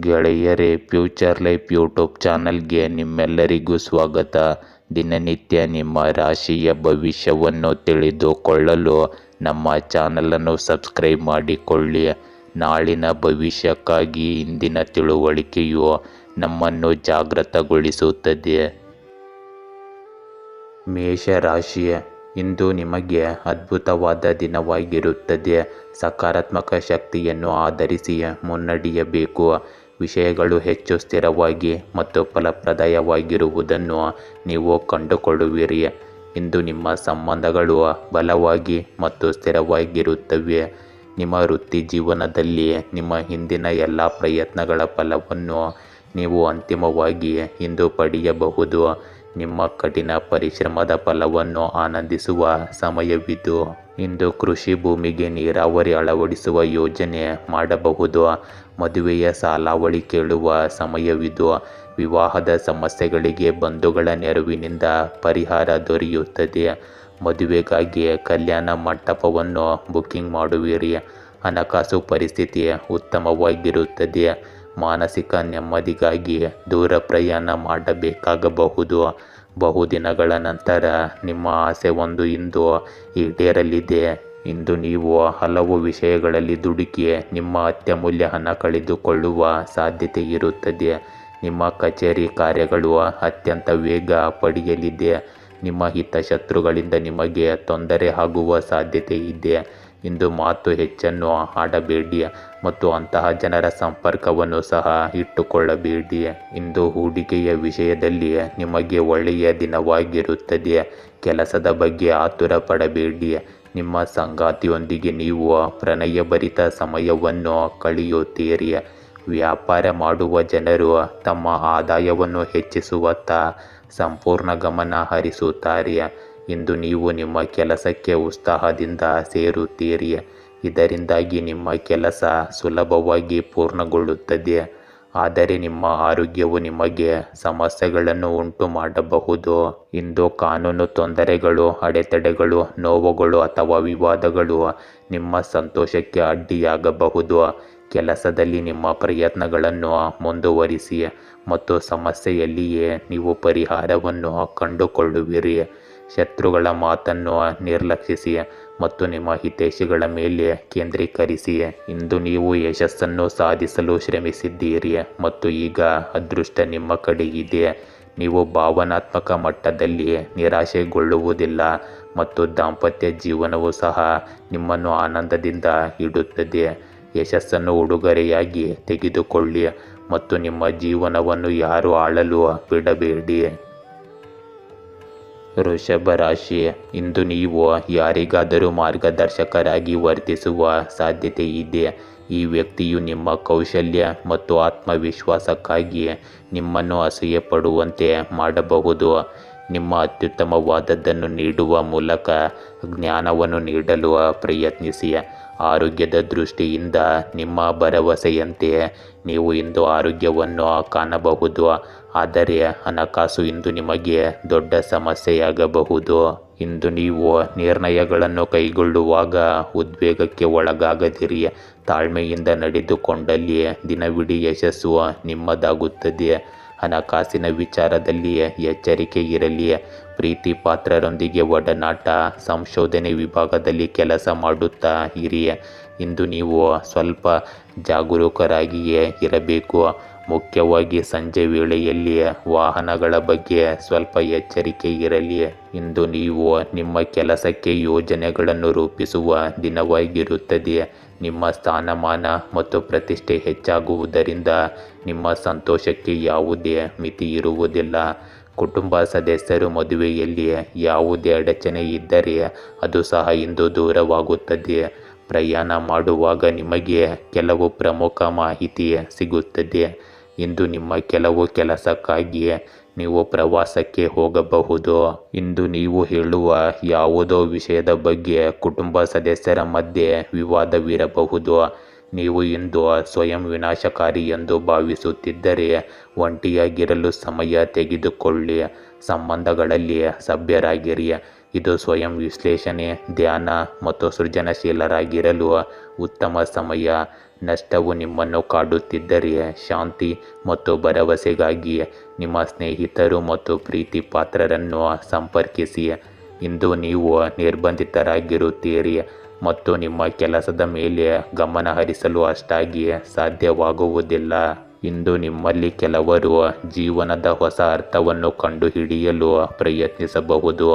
ಗೆಳೆಯರೇ, future life YouTube ಚಾನಲ್ಗೆ ನಿಮ್ಮೆಲ್ಲರಿಗೂ ಸ್ವಾಗತ. ದಿನನಿತ್ಯ ನಿಮ್ಮ ರಾಶಿಯ ಭವಿಷ್ಯವನ್ನು ತಿಳಿದುಕೊಳ್ಳಲು ನಮ್ಮ ಚಾನಲನ್ನು ಸಬ್ಸ್ಕ್ರೈಬ್ ಮಾಡಿಕೊಳ್ಳಿ. ನಾಳಿನ ಭವಿಷ್ಯಕ್ಕಾಗಿ ಇಂದಿನ ತಿಳುವಳಿಕೆಯು ನಮ್ಮನ್ನು ಜಾಗೃತಗೊಳಿಸುತ್ತದೆ. ಮೇಷರಾಶಿ, ಇಂದು ನಿಮಗೆ ಅದ್ಭುತವಾದ ದಿನವಾಗಿರುತ್ತದೆ. ಸಕಾರಾತ್ಮಕ ಶಕ್ತಿಯನ್ನು ಆಧರಿಸಿ ಮುನ್ನಡೆಯಬೇಕು. ವಿಷಯಗಳು ಹೆಚ್ಚು ಸ್ಥಿರವಾಗಿ ಮತ್ತು ಫಲಪ್ರದವಾಗಿರುವುದನ್ನು ನೀವು ಕಂಡುಕೊಳ್ಳುವಿರಿ. ಇಂದು ನಿಮ್ಮ ಸಂಬಂಧಗಳು ಬಲವಾಗಿ ಮತ್ತು ಸ್ಥಿರವಾಗಿರುತ್ತವೆ. ನಿಮ್ಮ ವೃತ್ತಿ ಜೀವನದಲ್ಲಿ ನಿಮ್ಮ ಹಿಂದಿನ ಎಲ್ಲ ಪ್ರಯತ್ನಗಳ ಫಲವನ್ನು ನೀವು ಅಂತಿಮವಾಗಿ ಇಂದು ಪಡೆಯಬಹುದು. ನಿಮ್ಮ ಕಠಿಣ ಪರಿಶ್ರಮದ ಫಲವನ್ನು ಆನಂದಿಸುವ ಸಮಯವಿದು. ಇಂದು ಕೃಷಿ ಭೂಮಿಗೆ ನೀರಾವರಿ ಅಳವಡಿಸುವ ಯೋಜನೆ ಮಾಡಬಹುದು. ಮದುವೆಯ ಸಾಲಾವಳಿ ಕೇಳುವ ಸಮಯವಿದು. ವಿವಾಹದ ಸಮಸ್ಯೆಗಳಿಗೆ ಬಂಧುಗಳ ನೆರವಿನಿಂದ ಪರಿಹಾರ ದೊರೆಯುತ್ತದೆ. ಮದುವೆಗಾಗಿ ಕಲ್ಯಾಣ ಮಂಟಪವನ್ನು ಬುಕಿಂಗ್ ಮಾಡುವಿರಿ. ಹಣಕಾಸು ಪರಿಸ್ಥಿತಿ ಉತ್ತಮವಾಗಿರುತ್ತದೆ. ಮಾನಸಿಕ ನೆಮ್ಮದಿಗಾಗಿ ದೂರ ಪ್ರಯಾಣ ಮಾಡಬೇಕಾಗಬಹುದು. ಬಹುದಿನಗಳ ನಂತರ ನಿಮ್ಮ ಆಸೆ ಒಂದು ಇಂದು ಈಡೇರಲಿದೆ. ಇಂದು ನೀವು ಹಲವು ವಿಷಯಗಳಲ್ಲಿ ದುಡುಕಿ ನಿಮ್ಮ ಅತ್ಯಮೂಲ್ಯ ಹಣ ಕಳೆದುಕೊಳ್ಳುವ ಸಾಧ್ಯತೆ ಇರುತ್ತದೆ. ನಿಮ್ಮ ಕಚೇರಿ ಕಾರ್ಯಗಳು ಅತ್ಯಂತ ವೇಗ ಪಡೆಯಲಿದೆ. ನಿಮ್ಮ ಹಿತಶತ್ರುಗಳಿಂದ ನಿಮಗೆ ತೊಂದರೆ ಆಗುವ ಸಾಧ್ಯತೆ ಇದೆ. ಇಂದು ಮಾತು ಹೆಚ್ಚನ್ನು ಆಡಬೇಡಿ ಮತ್ತು ಅಂತಹ ಜನರ ಸಂಪರ್ಕವನ್ನು ಸಹ ಇಟ್ಟುಕೊಳ್ಳಬೇಡಿ. ಇಂದು ಹೂಡಿಕೆಯ ವಿಷಯದಲ್ಲಿ ನಿಮಗೆ ಒಳ್ಳೆಯ ದಿನವಾಗಿರುತ್ತದೆ. ಕೆಲಸದ ಬಗ್ಗೆ ಆತುರ ಪಡಬೇಡಿ. ನಿಮ್ಮ ಸಂಗಾತಿಯೊಂದಿಗೆ ನೀವು ಪ್ರಣಯಭರಿತ ಸಮಯವನ್ನು ಕಳೆಯುತ್ತೀರಿ. ವ್ಯಾಪಾರ ಮಾಡುವ ಜನರು ತಮ್ಮ ಆದಾಯವನ್ನು ಹೆಚ್ಚಿಸುವತ್ತ ಸಂಪೂರ್ಣ ಗಮನ ಹರಿಸುತ್ತಾರೆ. ಇಂದು ನೀವು ನಿಮ್ಮ ಕೆಲಸಕ್ಕೆ ಉತ್ಸಾಹದಿಂದ ಸೇರುತ್ತೀರಿ. ಇದರಿಂದಾಗಿ ನಿಮ್ಮ ಕೆಲಸ ಸುಲಭವಾಗಿ ಪೂರ್ಣಗೊಳ್ಳುತ್ತದೆ. ಆದರೆ ನಿಮ್ಮ ಆರೋಗ್ಯವು ನಿಮಗೆ ಸಮಸ್ಯೆಗಳನ್ನು ಉಂಟು ಮಾಡಬಹುದು. ಇಂದು ಕಾನೂನು ತೊಂದರೆಗಳು, ಅಡೆತಡೆಗಳು, ನೋವುಗಳು ಅಥವಾ ವಿವಾದಗಳು ನಿಮ್ಮ ಸಂತೋಷಕ್ಕೆ ಅಡ್ಡಿಯಾಗಬಹುದು. ಕೆಲಸದಲ್ಲಿ ನಿಮ್ಮ ಪ್ರಯತ್ನಗಳನ್ನು ಮುಂದುವರಿಸಿ ಮತ್ತು ಸಮಸ್ಯೆಯಲ್ಲಿಯೇ ನೀವು ಪರಿಹಾರವನ್ನು ಕಂಡುಕೊಳ್ಳುವಿರಿ. ಶತ್ರುಗಳ ಮಾತನ್ನು ನಿರ್ಲಕ್ಷಿಸಿ ಮತ್ತು ನಿಮ್ಮ ಹಿತೈಷಿಗಳ ಮೇಲೆ ಕೇಂದ್ರೀಕರಿಸಿ. ಇಂದು ನೀವು ಯಶಸ್ಸನ್ನು ಸಾಧಿಸಲು ಶ್ರಮಿಸಿದ್ದೀರಿ ಮತ್ತು ಈಗ ಅದೃಷ್ಟ ನಿಮ್ಮ ಕಡೆ ಇದೆ. ನೀವು ಭಾವನಾತ್ಮಕ ಮಟ್ಟದಲ್ಲಿ ನಿರಾಶೆಗೊಳ್ಳುವುದಿಲ್ಲ ಮತ್ತು ದಾಂಪತ್ಯ ಜೀವನವು ಸಹ ನಿಮ್ಮನ್ನು ಆನಂದದಿಂದ ಇಡುತ್ತದೆ. ಯಶಸ್ಸನ್ನು ಉಡುಗೊರೆಯಾಗಿ ತೆಗೆದುಕೊಳ್ಳಿ ಮತ್ತು ನಿಮ್ಮ ಜೀವನವನ್ನು ಯಾರೂ ಆಳಲು ಬಿಡಬೇಡಿ. ವೃಷಭ ರಾಶಿ, ಇಂದು ನೀವು ಯಾರಿಗಾದರೂ ಮಾರ್ಗದರ್ಶಕರಾಗಿ ವರ್ತಿಸುವ ಸಾಧ್ಯತೆ ಇದೆ. ಈ ವ್ಯಕ್ತಿಯು ನಿಮ್ಮ ಕೌಶಲ್ಯ ಮತ್ತು ಆತ್ಮವಿಶ್ವಾಸಕ್ಕಾಗಿ ನಿಮ್ಮನ್ನು ಅಸೂಯೆ ಪಡುವಂತೆ ಮಾಡಬಹುದು. ನಿಮ್ಮ ಅತ್ಯುತ್ತಮವಾದದ್ದನ್ನು ನೀಡುವ ಮೂಲಕ ಜ್ಞಾನವನ್ನು ನೀಡಲು ಪ್ರಯತ್ನಿಸಿ. ಆರೋಗ್ಯದ ದೃಷ್ಟಿಯಿಂದ ನಿಮ್ಮ ಭರವಸೆಯಂತೆ ನೀವು ಇಂದು ಆರೋಗ್ಯವನ್ನು ಕಾಣಬಹುದು. ಆದರೆ ಹಣಕಾಸು ಇಂದು ನಿಮಗೆ ದೊಡ್ಡ ಸಮಸ್ಯೆಯಾಗಬಹುದು. ಇಂದು ನೀವು ನಿರ್ಣಯಗಳನ್ನು ಕೈಗೊಳ್ಳುವಾಗ ಉದ್ವೇಗಕ್ಕೆ ಒಳಗಾಗದಿರಿ. ತಾಳ್ಮೆಯಿಂದ ನಡೆದುಕೊಂಡಲ್ಲಿ ದಿನವಿಡೀ ಯಶಸ್ಸು ನಿಮ್ಮದಾಗುತ್ತದೆ. ಹಣಕಾಸಿನ ವಿಚಾರದಲ್ಲಿ ಎಚ್ಚರಿಕೆ ಇರಲಿ. ಪ್ರೀತಿ ಪಾತ್ರರೊಂದಿಗೆ ಒಡನಾಟ, ಸಂಶೋಧನೆ ವಿಭಾಗದಲ್ಲಿ ಕೆಲಸ ಮಾಡುತ್ತಾ ಇರಿ. ಇಂದು ನೀವು ಸ್ವಲ್ಪ ಜಾಗರೂಕರಾಗಿಯೇ ಇರಬೇಕು. ಮುಖ್ಯವಾಗಿ ಸಂಜೆ ವೇಳೆಯಲ್ಲಿ ವಾಹನಗಳ ಬಗ್ಗೆ ಸ್ವಲ್ಪ ಎಚ್ಚರಿಕೆ ಇರಲಿ. ಇಂದು ನೀವು ನಿಮ್ಮ ಕೆಲಸಕ್ಕೆ ಯೋಜನೆಗಳನ್ನು ರೂಪಿಸುವ ದಿನವಾಗಿರುತ್ತದೆ. ನಿಮ್ಮ ಸ್ಥಾನಮಾನ ಮತ್ತು ಪ್ರತಿಷ್ಠೆ ಹೆಚ್ಚಾಗುವುದರಿಂದ ನಿಮ್ಮ ಸಂತೋಷಕ್ಕೆ ಯಾವುದೇ ಮಿತಿ ಇರುವುದಿಲ್ಲ. ಕುಟುಂಬ ಸದಸ್ಯರು ಮದುವೆಯಲ್ಲಿ ಯಾವುದೇ ಅಡಚಣೆ ಇದ್ದರೆ ಅದು ಸಹ ಇಂದು ದೂರವಾಗುತ್ತದೆ. ಪ್ರಯಾಣ ಮಾಡುವಾಗ ನಿಮಗೆ ಕೆಲವು ಪ್ರಮುಖ ಮಾಹಿತಿ ಸಿಗುತ್ತದೆ. ಇಂದು ನಿಮ್ಮ ಕೆಲವು ಕೆಲಸಕ್ಕಾಗಿ ನೀವು ಪ್ರವಾಸಕ್ಕೆ ಹೋಗಬಹುದು. ಇಂದು ನೀವು ಹೇಳುವ ಯಾವುದೋ ವಿಷಯದ ಬಗ್ಗೆ ಕುಟುಂಬ ಸದಸ್ಯರ ಮಧ್ಯೆ ವಿವಾದವಿರಬಹುದು. ನೀವು ಇಂದು ಸ್ವಯಂ ವಿನಾಶಕಾರಿ ಎಂದು ಭಾವಿಸುತ್ತಿದ್ದರೆ ಒಂಟಿಯಾಗಿರಲು ಸಮಯ ತೆಗೆದುಕೊಳ್ಳಿ. ಸಂಬಂಧಗಳಲ್ಲಿ ಸಭ್ಯರಾಗಿರಿ. ಇದು ಸ್ವಯಂ ವಿಶ್ಲೇಷಣೆ, ಧ್ಯಾನ ಮತ್ತು ಸೃಜನಶೀಲರಾಗಿರಲು ಉತ್ತಮ ಸಮಯ. ನಷ್ಟವು ನಿಮ್ಮನ್ನು ಕಾಡುತ್ತಿದ್ದರೆ ಶಾಂತಿ ಮತ್ತು ಭರವಸೆಗಾಗಿ ನಿಮ್ಮ ಸ್ನೇಹಿತರು ಮತ್ತು ಪ್ರೀತಿ ಪಾತ್ರರನ್ನು ಸಂಪರ್ಕಿಸಿ. ಇಂದು ನೀವು ನಿರ್ಬಂಧಿತರಾಗಿರುತ್ತೀರಿ ಮತ್ತು ನಿಮ್ಮ ಕೆಲಸದ ಮೇಲೆ ಗಮನ ಹರಿಸಲು ಅಷ್ಟಾಗಿ ಸಾಧ್ಯವಾಗುವುದಿಲ್ಲ. ಇಂದು ನಿಮ್ಮಲ್ಲಿ ಕೆಲವರು ಜೀವನದ ಹೊಸ ಅರ್ಥವನ್ನು ಕಂಡುಹಿಡಿಯಲು ಪ್ರಯತ್ನಿಸಬಹುದು.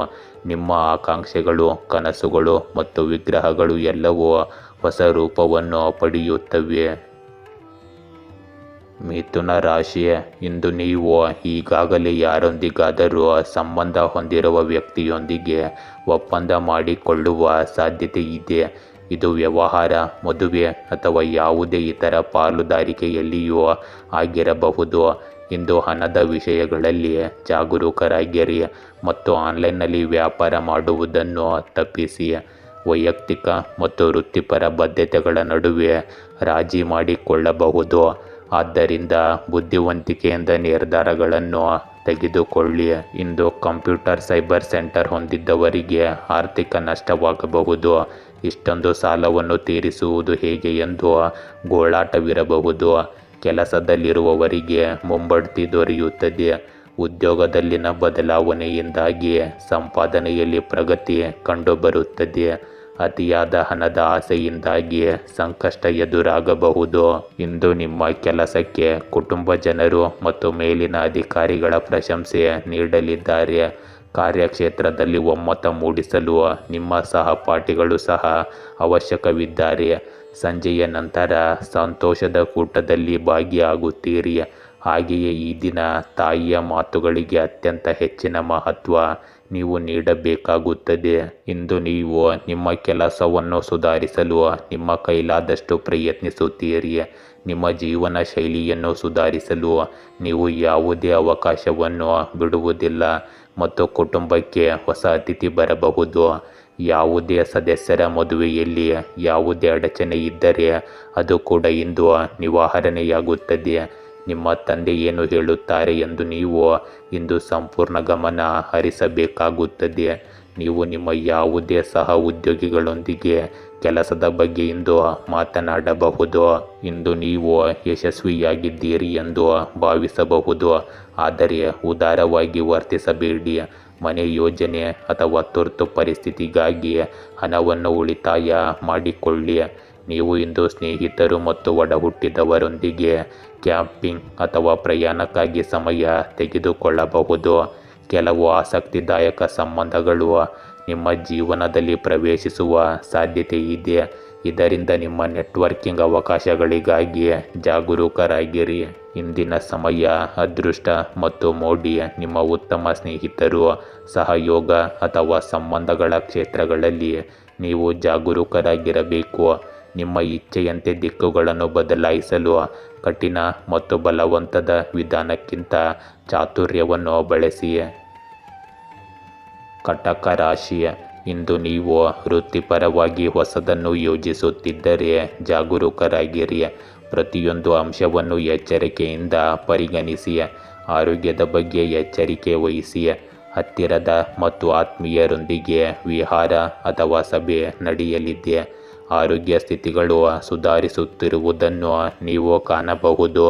ನಿಮ್ಮ ಆಕಾಂಕ್ಷೆಗಳು, ಕನಸುಗಳು ಮತ್ತು ವಿಗ್ರಹಗಳು ಎಲ್ಲವೂ ಹೊಸ ರೂಪವನ್ನು ಪಡೆಯುತ್ತವೆ. ಮಿಥುನ ರಾಶಿ, ಇಂದು ನೀವು ಈಗಾಗಲೇ ಯಾರೊಂದಿಗಾದರೂ ಸಂಬಂಧ ಹೊಂದಿರುವ ವ್ಯಕ್ತಿಯೊಂದಿಗೆ ಒಪ್ಪಂದ ಮಾಡಿಕೊಳ್ಳುವ ಸಾಧ್ಯತೆ ಇದೆ. ಇದು ವ್ಯವಹಾರ, ಮದುವೆ ಅಥವಾ ಯಾವುದೇ ಇತರ ಪಾಲುದಾರಿಕೆಯಲ್ಲಿಯೂ ಆಗಿರಬಹುದು. ಇಂದು ಹಣದ ವಿಷಯಗಳಲ್ಲಿ ಜಾಗರೂಕರಾಗಿರಿ ಮತ್ತು ಆನ್ಲೈನ್ನಲ್ಲಿ ವ್ಯಾಪಾರ ಮಾಡುವುದನ್ನು ತಪ್ಪಿಸಿ. ವೈಯಕ್ತಿಕ ಮತ್ತು ವೃತ್ತಿಪರ ಬದ್ಧತೆಗಳ ನಡುವೆ ರಾಜಿ ಮಾಡಿಕೊಳ್ಳಬಹುದು. ಆದ್ದರಿಂದ ಬುದ್ಧಿವಂತಿಕೆಯಿಂದ ನಿರ್ಧಾರಗಳನ್ನು ತೆಗೆದುಕೊಳ್ಳಿ. ಇಂದು ಕಂಪ್ಯೂಟರ್ ಸೈಬರ್ ಸೆಂಟರ್ ಹೊಂದಿದ್ದವರಿಗೆ ಆರ್ಥಿಕ ನಷ್ಟವಾಗಬಹುದು. ಇಷ್ಟೊಂದು ಸಾಲವನ್ನು ತೀರಿಸುವುದು ಹೇಗೆ ಎಂದು ಗೋಳಾಟವಿರಬಹುದು. ಕೆಲಸದಲ್ಲಿರುವವರಿಗೆ ಮುಂಬಡ್ತಿ ದೊರೆಯುತ್ತದೆ. ಉದ್ಯೋಗದಲ್ಲಿನ ಬದಲಾವಣೆಯಿಂದಾಗಿ ಸಂಪಾದನೆಯಲ್ಲಿ ಪ್ರಗತಿ ಕಂಡುಬರುತ್ತದೆ. ಅತಿಯಾದ ಹಣದ ಆಸೆಯಿಂದಾಗಿ ಸಂಕಷ್ಟ ಎದುರಾಗಬಹುದು. ಇಂದು ನಿಮ್ಮ ಕೆಲಸಕ್ಕೆ ಕುಟುಂಬ ಜನರು ಮತ್ತು ಮೇಲಿನ ಅಧಿಕಾರಿಗಳ ಪ್ರಶಂಸೆ ನೀಡಲಿದ್ದಾರೆ. ಕಾರ್ಯಕ್ಷೇತ್ರದಲ್ಲಿ ಒಮ್ಮತ ಮೂಡಿಸಲು ನಿಮ್ಮ ಸಹಪಾಠಿಗಳು ಸಹ ಅವಶ್ಯಕವಿದ್ದಾರೆ. ಸಂಜೆಯ ನಂತರ ಸಂತೋಷದ ಕೂಟದಲ್ಲಿ ಭಾಗಿಯಾಗುತ್ತೀರಿ. ಹಾಗೆಯೇ ಈ ದಿನ ತಾಯಿಯ ಮಾತುಗಳಿಗೆ ಅತ್ಯಂತ ಹೆಚ್ಚಿನ ಮಹತ್ವ ನೀವು ನೀಡಬೇಕಾಗುತ್ತದೆ. ಇಂದು ನೀವು ನಿಮ್ಮ ಕೆಲಸವನ್ನು ಸುಧಾರಿಸಲು ನಿಮ್ಮ ಕೈಲಾದಷ್ಟು ಪ್ರಯತ್ನಿಸುತ್ತೀರಿ. ನಿಮ್ಮ ಜೀವನ ಶೈಲಿಯನ್ನು ಸುಧಾರಿಸಲು ನೀವು ಯಾವುದೇ ಅವಕಾಶವನ್ನು ಬಿಡುವುದಿಲ್ಲ ಮತ್ತು ಕುಟುಂಬಕ್ಕೆ ಹೊಸ ಅತಿಥಿ ಬರಬಹುದು. ಯಾವುದೇ ಸದಸ್ಯರ ಮದುವೆಯಲ್ಲಿ ಯಾವುದೇ ಅಡಚಣೆ ಇದ್ದರೆ ಅದು ಕೂಡ ಇಂದು ನಿವಾರಣೆಯಾಗುತ್ತದೆ. ನಿಮ್ಮ ತಂದೆ ಏನು ಹೇಳುತ್ತಾರೆ ಎಂದು ನೀವು ಇಂದು ಸಂಪೂರ್ಣ ಗಮನ ಹರಿಸಬೇಕಾಗುತ್ತದೆ. ನೀವು ನಿಮ್ಮ ಯಾವುದೇ ಸಹ ಉದ್ಯೋಗಿಗಳೊಂದಿಗೆ ಕೆಲಸದ ಬಗ್ಗೆ ಇಂದು ಮಾತನಾಡಬಹುದು. ಇಂದು ನೀವು ಯಶಸ್ವಿಯಾಗಿದ್ದೀರಿ ಎಂದು ಭಾವಿಸಬಹುದು, ಆದರೆ ಉದಾರವಾಗಿ ವರ್ತಿಸಬೇಡಿ. ಮನೆ ಯೋಜನೆ ಅಥವಾ ತುರ್ತು ಪರಿಸ್ಥಿತಿಗಾಗಿ ಹಣವನ್ನು ಉಳಿತಾಯ ಮಾಡಿಕೊಳ್ಳಿ. ನೀವು ಇಂದು ಸ್ನೇಹಿತರು ಮತ್ತು ಒಡಹುಟ್ಟಿದವರೊಂದಿಗೆ ಕ್ಯಾಂಪಿಂಗ್ ಅಥವಾ ಪ್ರಯಾಣಕ್ಕಾಗಿ ಸಮಯ ತೆಗೆದುಕೊಳ್ಳಬಹುದು. ಕೆಲವು ಆಸಕ್ತಿದಾಯಕ ಸಂಬಂಧಗಳು ನಿಮ್ಮ ಜೀವನದಲ್ಲಿ ಪ್ರವೇಶಿಸುವ ಸಾಧ್ಯತೆ ಇದೆ. ಇದರಿಂದ ನಿಮ್ಮ ನೆಟ್ವರ್ಕಿಂಗ್ ಅವಕಾಶಗಳಿಗಾಗಿ ಜಾಗರೂಕರಾಗಿರಿ. ಇಂದಿನ ಸಮಯ ಅದೃಷ್ಟ ಮತ್ತು ಮೋಡಿ ನಿಮ್ಮ ಉತ್ತಮ ಸ್ನೇಹಿತರು, ಸಹಯೋಗ ಅಥವಾ ಸಂಬಂಧಗಳ ಕ್ಷೇತ್ರಗಳಲ್ಲಿ ನೀವು ಜಾಗರೂಕರಾಗಿರಬೇಕು. ನಿಮ್ಮ ಇಚ್ಛೆಯಂತೆ ದಿಕ್ಕುಗಳನ್ನು ಬದಲಾಯಿಸಲು ಕಠಿಣ ಮತ್ತು ಬಲವಂತದ ವಿಧಾನಕ್ಕಿಂತ ಚಾತುರ್ಯವನ್ನು ಬಳಸಿ. ಕಟಕ ರಾಶಿ, ಇಂದು ನೀವು ವೃತ್ತಿಪರವಾಗಿ ಹೊಸದನ್ನು ಯೋಜಿಸುತ್ತಿದ್ದರೆ ಜಾಗರೂಕರಾಗಿರಿ. ಪ್ರತಿಯೊಂದು ಅಂಶವನ್ನು ಎಚ್ಚರಿಕೆಯಿಂದ ಪರಿಗಣಿಸಿ. ಆರೋಗ್ಯದ ಬಗ್ಗೆ ಎಚ್ಚರಿಕೆ ವಹಿಸಿ. ಹತ್ತಿರದ ಮತ್ತು ಆತ್ಮೀಯರೊಂದಿಗೆ ವಿಹಾರ ಅಥವಾ ಸಭೆ ನಡೆಯಲಿದೆ. ಆರೋಗ್ಯ ಸ್ಥಿತಿಗಳು ಸುಧಾರಿಸುತ್ತಿರುವುದನ್ನು ನೀವು ಕಾಣಬಹುದು.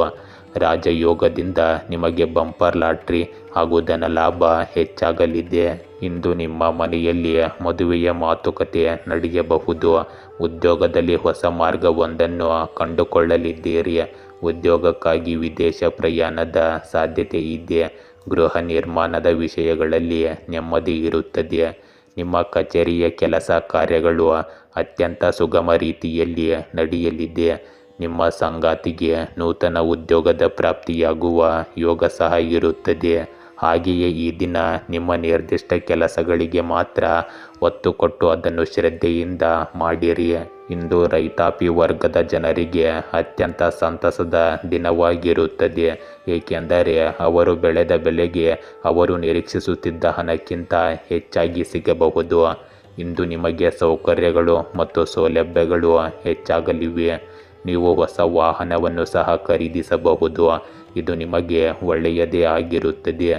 ರಾಜಯೋಗದಿಂದ ನಿಮಗೆ ಬಂಪರ್ ಲಾಟ್ರಿ ಹಾಗೂ ಧನಲಾಭ ಹೆಚ್ಚಾಗಲಿದೆ. ಇಂದು ನಿಮ್ಮ ಮನೆಯಲ್ಲಿ ಮದುವೆಯ ಮಾತುಕತೆ ನಡೆಯಬಹುದು. ಉದ್ಯೋಗದಲ್ಲಿ ಹೊಸ ಮಾರ್ಗವೊಂದನ್ನು ಕಂಡುಕೊಳ್ಳಲಿದ್ದೀರಿ. ಉದ್ಯೋಗಕ್ಕಾಗಿ ವಿದೇಶ ಪ್ರಯಾಣದ ಸಾಧ್ಯತೆ ಇದೆ. ಗೃಹ ನಿರ್ಮಾಣದ ವಿಷಯಗಳಲ್ಲಿ ನೆಮ್ಮದಿ ಇರುತ್ತದೆ. ನಿಮ್ಮ ಕಚೇರಿಯ ಕೆಲಸ ಕಾರ್ಯಗಳು ಅತ್ಯಂತ ಸುಗಮ ರೀತಿಯಲ್ಲಿ ನಡೆಯಲಿದೆ. ನಿಮ್ಮ ಸಂಗಾತಿಗೆ ನೂತನ ಉದ್ಯೋಗದ ಪ್ರಾಪ್ತಿಯಾಗುವ ಯೋಗ ಸಹ ಇರುತ್ತದೆ. ಹಾಗೆಯೇ ಈ ದಿನ ನಿಮ್ಮ ನಿರ್ದಿಷ್ಟ ಕೆಲಸಗಳಿಗೆ ಮಾತ್ರ ಒತ್ತು ಕೊಟ್ಟು ಅದನ್ನು ಶ್ರದ್ಧೆಯಿಂದ ಮಾಡಿರಿ. ಇಂದು ರೈತಾಪಿ ವರ್ಗದ ಜನರಿಗೆ ಅತ್ಯಂತ ಸಂತಸದ ದಿನವಾಗಿರುತ್ತದೆ, ಏಕೆಂದರೆ ಅವರು ಬೆಳೆದ ಬೆಲೆಗೆ ಅವರು ನಿರೀಕ್ಷಿಸುತ್ತಿದ್ದ ಹಣಕ್ಕಿಂತ ಹೆಚ್ಚಾಗಿ ಸಿಗಬಹುದು. ಇಂದು ನಿಮಗೆ ಸೌಕರ್ಯಗಳು ಮತ್ತು ಸೌಲಭ್ಯಗಳು ಹೆಚ್ಚಾಗಲಿವೆ. ನೀವು ಹೊಸ ವಾಹನವನ್ನು ಸಹ ಖರೀದಿಸಬಹುದು. ಇದು ನಿಮಗೆ ಒಳ್ಳೆಯದೇ ಆಗಿರುತ್ತದೆ.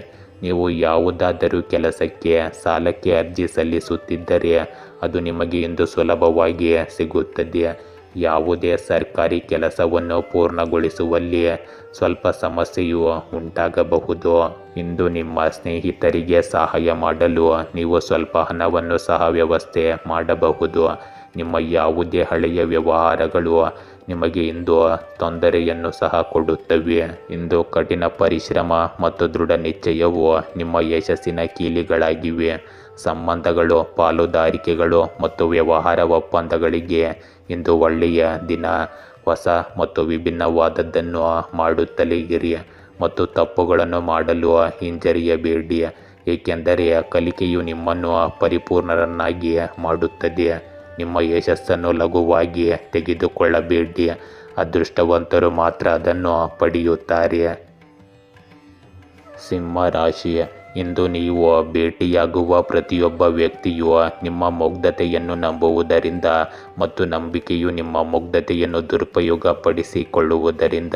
ನೀವು ಯಾವುದಾದರೂ ಕೆಲಸಕ್ಕೆ ಸಾಲಕ್ಕೆ ಅರ್ಜಿ ಸಲ್ಲಿಸುತ್ತಿದ್ದರೆ ಅದು ನಿಮಗೆ ಇಂದು ಸುಲಭವಾಗಿ ಸಿಗುತ್ತದೆ. ಯಾವುದೇ ಸರ್ಕಾರಿ ಕೆಲಸವನ್ನು ಪೂರ್ಣಗೊಳಿಸುವಲ್ಲಿ ಸ್ವಲ್ಪ ಸಮಸ್ಯೆಯು ಉಂಟಾಗಬಹುದು. ಇಂದು ನಿಮ್ಮ ಸ್ನೇಹಿತರಿಗೆ ಸಹಾಯ ಮಾಡಲು ನೀವು ಸ್ವಲ್ಪ ಹಣವನ್ನು ಸಹ ವ್ಯವಸ್ಥೆ ಮಾಡಬಹುದು. ನಿಮ್ಮ ಯಾವುದೇ ಹಳೆಯ ವ್ಯವಹಾರಗಳು ನಿಮಗೆ ಇಂದು ತೊಂದರೆಯನ್ನು ಸಹ ಕೊಡುತ್ತವೆ. ಇಂದು ಕಠಿಣ ಪರಿಶ್ರಮ ಮತ್ತು ದೃಢ ನಿಶ್ಚಯವು ನಿಮ್ಮ ಯಶಸ್ಸಿನ ಕೀಲಿಗಳಾಗಿವೆ. ಸಂಬಂಧಗಳು, ಪಾಲುದಾರಿಕೆಗಳು ಮತ್ತು ವ್ಯವಹಾರ ಒಪ್ಪಂದಗಳಿಗೆ ಇಂದು ಒಳ್ಳೆಯ ದಿನ. ಹೊಸ ಮತ್ತು ವಿಭಿನ್ನವಾದದ್ದನ್ನು ಮಾಡುತ್ತಲೇ ಇರಿ ಮತ್ತು ತಪ್ಪುಗಳನ್ನು ಮಾಡಲು ಹಿಂಜರಿಯಬೇಡಿ, ಏಕೆಂದರೆ ಕಲಿಕೆಯು ನಿಮ್ಮನ್ನು ಪರಿಪೂರ್ಣರನ್ನಾಗಿ ಮಾಡುತ್ತದೆ. ನಿಮ್ಮ ಯಶಸ್ಸನ್ನು ಲಘುವಾಗಿ ತೆಗೆದುಕೊಳ್ಳಬೇಡಿ, ಅದೃಷ್ಟವಂತರು ಮಾತ್ರ ಅದನ್ನು ಪಡೆಯುತ್ತಾರೆ. ಸಿಂಹ ರಾಶಿ, ಇಂದು ನೀವು ಭೇಟಿಯಾಗುವ ಪ್ರತಿಯೊಬ್ಬ ವ್ಯಕ್ತಿಯು ನಿಮ್ಮ ಮುಗ್ಧತೆಯನ್ನು ನಂಬುವುದರಿಂದ ಮತ್ತು ನಂಬಿಕೆಯು ನಿಮ್ಮ ಮುಗ್ಧತೆಯನ್ನು ದುರುಪಯೋಗಪಡಿಸಿಕೊಳ್ಳುವುದರಿಂದ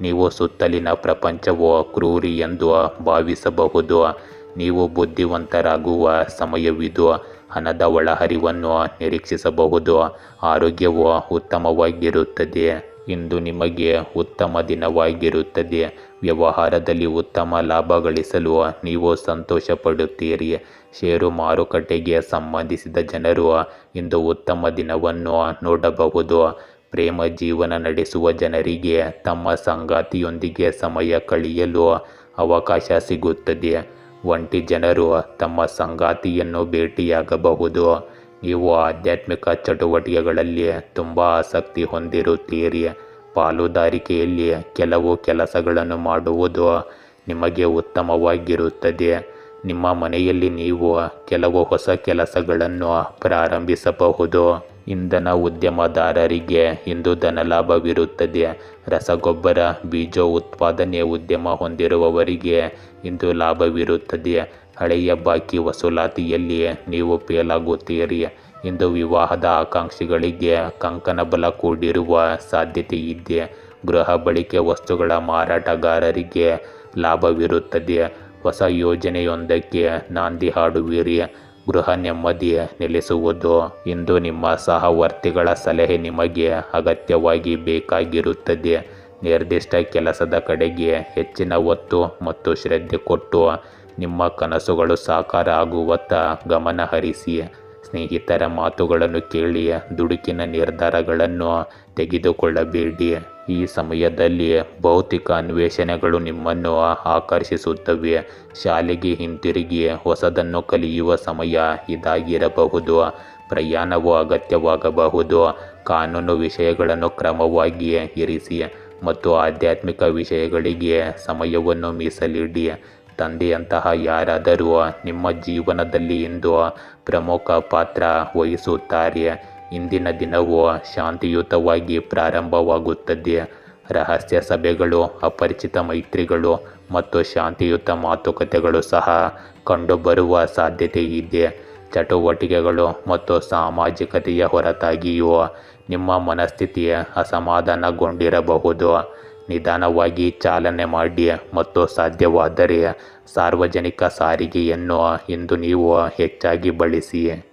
ನೀವು ಸುತ್ತಲಿನ ಪ್ರಪಂಚವು ಕ್ರೂರಿ ಎಂದು ಭಾವಿಸಬಹುದು. ನೀವು ಬುದ್ಧಿವಂತರಾಗುವ ಸಮಯವಿದು. ಹಣದ ಒಳಹರಿವನ್ನು ನಿರೀಕ್ಷಿಸಬಹುದು. ಆರೋಗ್ಯವು ಉತ್ತಮವಾಗಿರುತ್ತದೆ. ಇಂದು ನಿಮಗೆ ಉತ್ತಮ ದಿನವಾಗಿರುತ್ತದೆ. ವ್ಯವಹಾರದಲ್ಲಿ ಉತ್ತಮ ಲಾಭ ಗಳಿಸಲು ನೀವು ಸಂತೋಷ ಪಡುತ್ತೀರಿ. ಷೇರು ಮಾರುಕಟ್ಟೆಗೆ ಸಂಬಂಧಿಸಿದ ಜನರು ಇಂದು ಉತ್ತಮ ದಿನವನ್ನು ನೋಡಬಹುದು. ಪ್ರೇಮ ಜೀವನ ನಡೆಸುವ ಜನರಿಗೆ ತಮ್ಮ ಸಂಗಾತಿಯೊಂದಿಗೆ ಸಮಯ ಕಳೆಯಲು ಅವಕಾಶ ಸಿಗುತ್ತದೆ. ಒಂಟಿ ಜನರು ತಮ್ಮ ಸಂಗಾತಿಯನ್ನು ಭೇಟಿಯಾಗಬಹುದು. ನೀವು ಆಧ್ಯಾತ್ಮಿಕ ಚಟುವಟಿಕೆಗಳಲ್ಲಿ ತುಂಬ ಆಸಕ್ತಿ ಹೊಂದಿರುತ್ತೀರಿ. ಪಾಲುದಾರಿಕೆಯಲ್ಲಿ ಕೆಲವು ಕೆಲಸಗಳನ್ನು ಮಾಡುವುದು ನಿಮಗೆ ಉತ್ತಮವಾಗಿರುತ್ತದೆ. ನಿಮ್ಮ ಮನೆಯಲ್ಲಿ ನೀವು ಕೆಲವು ಹೊಸ ಕೆಲಸಗಳನ್ನು ಪ್ರಾರಂಭಿಸಬಹುದು. ಇಂಧನ ಉದ್ಯಮದಾರರಿಗೆ ಇಂದು ಧನಲಾಭವಿರುತ್ತದೆ. ರಸಗೊಬ್ಬರ, ಬೀಜ ಉತ್ಪಾದನೆ ಉದ್ಯಮ ಹೊಂದಿರುವವರಿಗೆ ಇಂದು ಲಾಭವಿರುತ್ತದೆ. ಹಳೆಯ ಬಾಕಿ ವಸೂಲಾತಿಯಲ್ಲಿ ನೀವು ಫೇಲಾಗುತ್ತೀರಿ. ಇಂದು ವಿವಾಹದ ಆಕಾಂಕ್ಷಿಗಳಿಗೆ ಕಂಕಣ ಬಲ ಕೂಡಿರುವ ಸಾಧ್ಯತೆ ಇದೆ. ಗೃಹ ಬಳಕೆ ವಸ್ತುಗಳ ಮಾರಾಟಗಾರರಿಗೆ ಲಾಭವಿರುತ್ತದೆ. ಹೊಸ ಯೋಜನೆಯೊಂದಕ್ಕೆ ನಾಂದಿ ಹಾಡುವಿರಿ. ಗೃಹ ನೆಮ್ಮದಿ ನೆಲೆಸುವುದು. ಇಂದು ನಿಮ್ಮ ಸಹವರ್ತಿಗಳ ಸಲಹೆ ನಿಮಗೆ ಅಗತ್ಯವಾಗಿ ಬೇಕಾಗಿರುತ್ತದೆ. ನಿರ್ದಿಷ್ಟ ಕೆಲಸದ ಕಡೆಗೆ ಹೆಚ್ಚಿನ ಒತ್ತು ಮತ್ತು ಶ್ರದ್ಧೆ ಕೊಟ್ಟು ನಿಮ್ಮ ಕನಸುಗಳು ಸಾಕಾರ ಆಗುವತ್ತ ಗಮನ ಹರಿಸಿ. ಸ್ನೇಹಿತರ ಮಾತುಗಳನ್ನು ಕೇಳಿ ದುಡುಕಿನ ನಿರ್ಧಾರಗಳನ್ನು ತೆಗೆದುಕೊಳ್ಳಬೇಡಿ. ಈ ಸಮಯದಲ್ಲಿ ಭೌತಿಕ ಅನ್ವೇಷಣೆಗಳು ನಿಮ್ಮನ್ನು ಆಕರ್ಷಿಸುತ್ತವೆ. ಶಾಲೆಗೆ ಹಿಂತಿರುಗಿ ಹೊಸದನ್ನು ಕಲಿಯುವ ಸಮಯ ಇದಾಗಿರಬಹುದು. ಪ್ರಯಾಣವು ಅಗತ್ಯವಾಗಬಹುದು. ಕಾನೂನು ವಿಷಯಗಳನ್ನು ಕ್ರಮವಾಗಿ ಇರಿಸಿ ಮತ್ತು ಆಧ್ಯಾತ್ಮಿಕ ವಿಷಯಗಳಿಗೆ ಸಮಯವನ್ನು ಮೀಸಲಿಡಿ. ತಂದೆಯಂತಹ ಯಾರಾದರೂ ನಿಮ್ಮ ಜೀವನದಲ್ಲಿ ಇಂದು ಪ್ರಮುಖ ಪಾತ್ರ ವಹಿಸುತ್ತಾರೆ. ಇಂದಿನ ದಿನವು ಶಾಂತಿಯುತವಾಗಿ ಪ್ರಾರಂಭವಾಗುತ್ತದೆ. ರಹಸ್ಯ ಸಭೆಗಳು, ಅಪರಿಚಿತ ಮೈತ್ರಿಗಳು ಮತ್ತು ಶಾಂತಿಯುತ ಮಾತುಕತೆಗಳು ಸಹ ಕಂಡುಬರುವ ಸಾಧ್ಯತೆ ಇದೆ. ಚಟುವಟಿಕೆಗಳು ಮತ್ತು ಸಾಮಾಜಿಕತೆಯ ಹೊರತಾಗಿಯೂ ನಿಮ್ಮ ಮನಸ್ಥಿತಿ ಅಸಮಾಧಾನಗೊಂಡಿರಬಹುದು. ನಿಧಾನವಾಗಿ ಚಾಲನೆ ಮಾಡಿ ಮತ್ತು ಸಾಧ್ಯವಾದರೆ ಸಾರ್ವಜನಿಕ ಸಾರಿಗೆಯನ್ನು ಇಂದು ನೀವು ಹೆಚ್ಚಾಗಿ ಬಳಸಿ.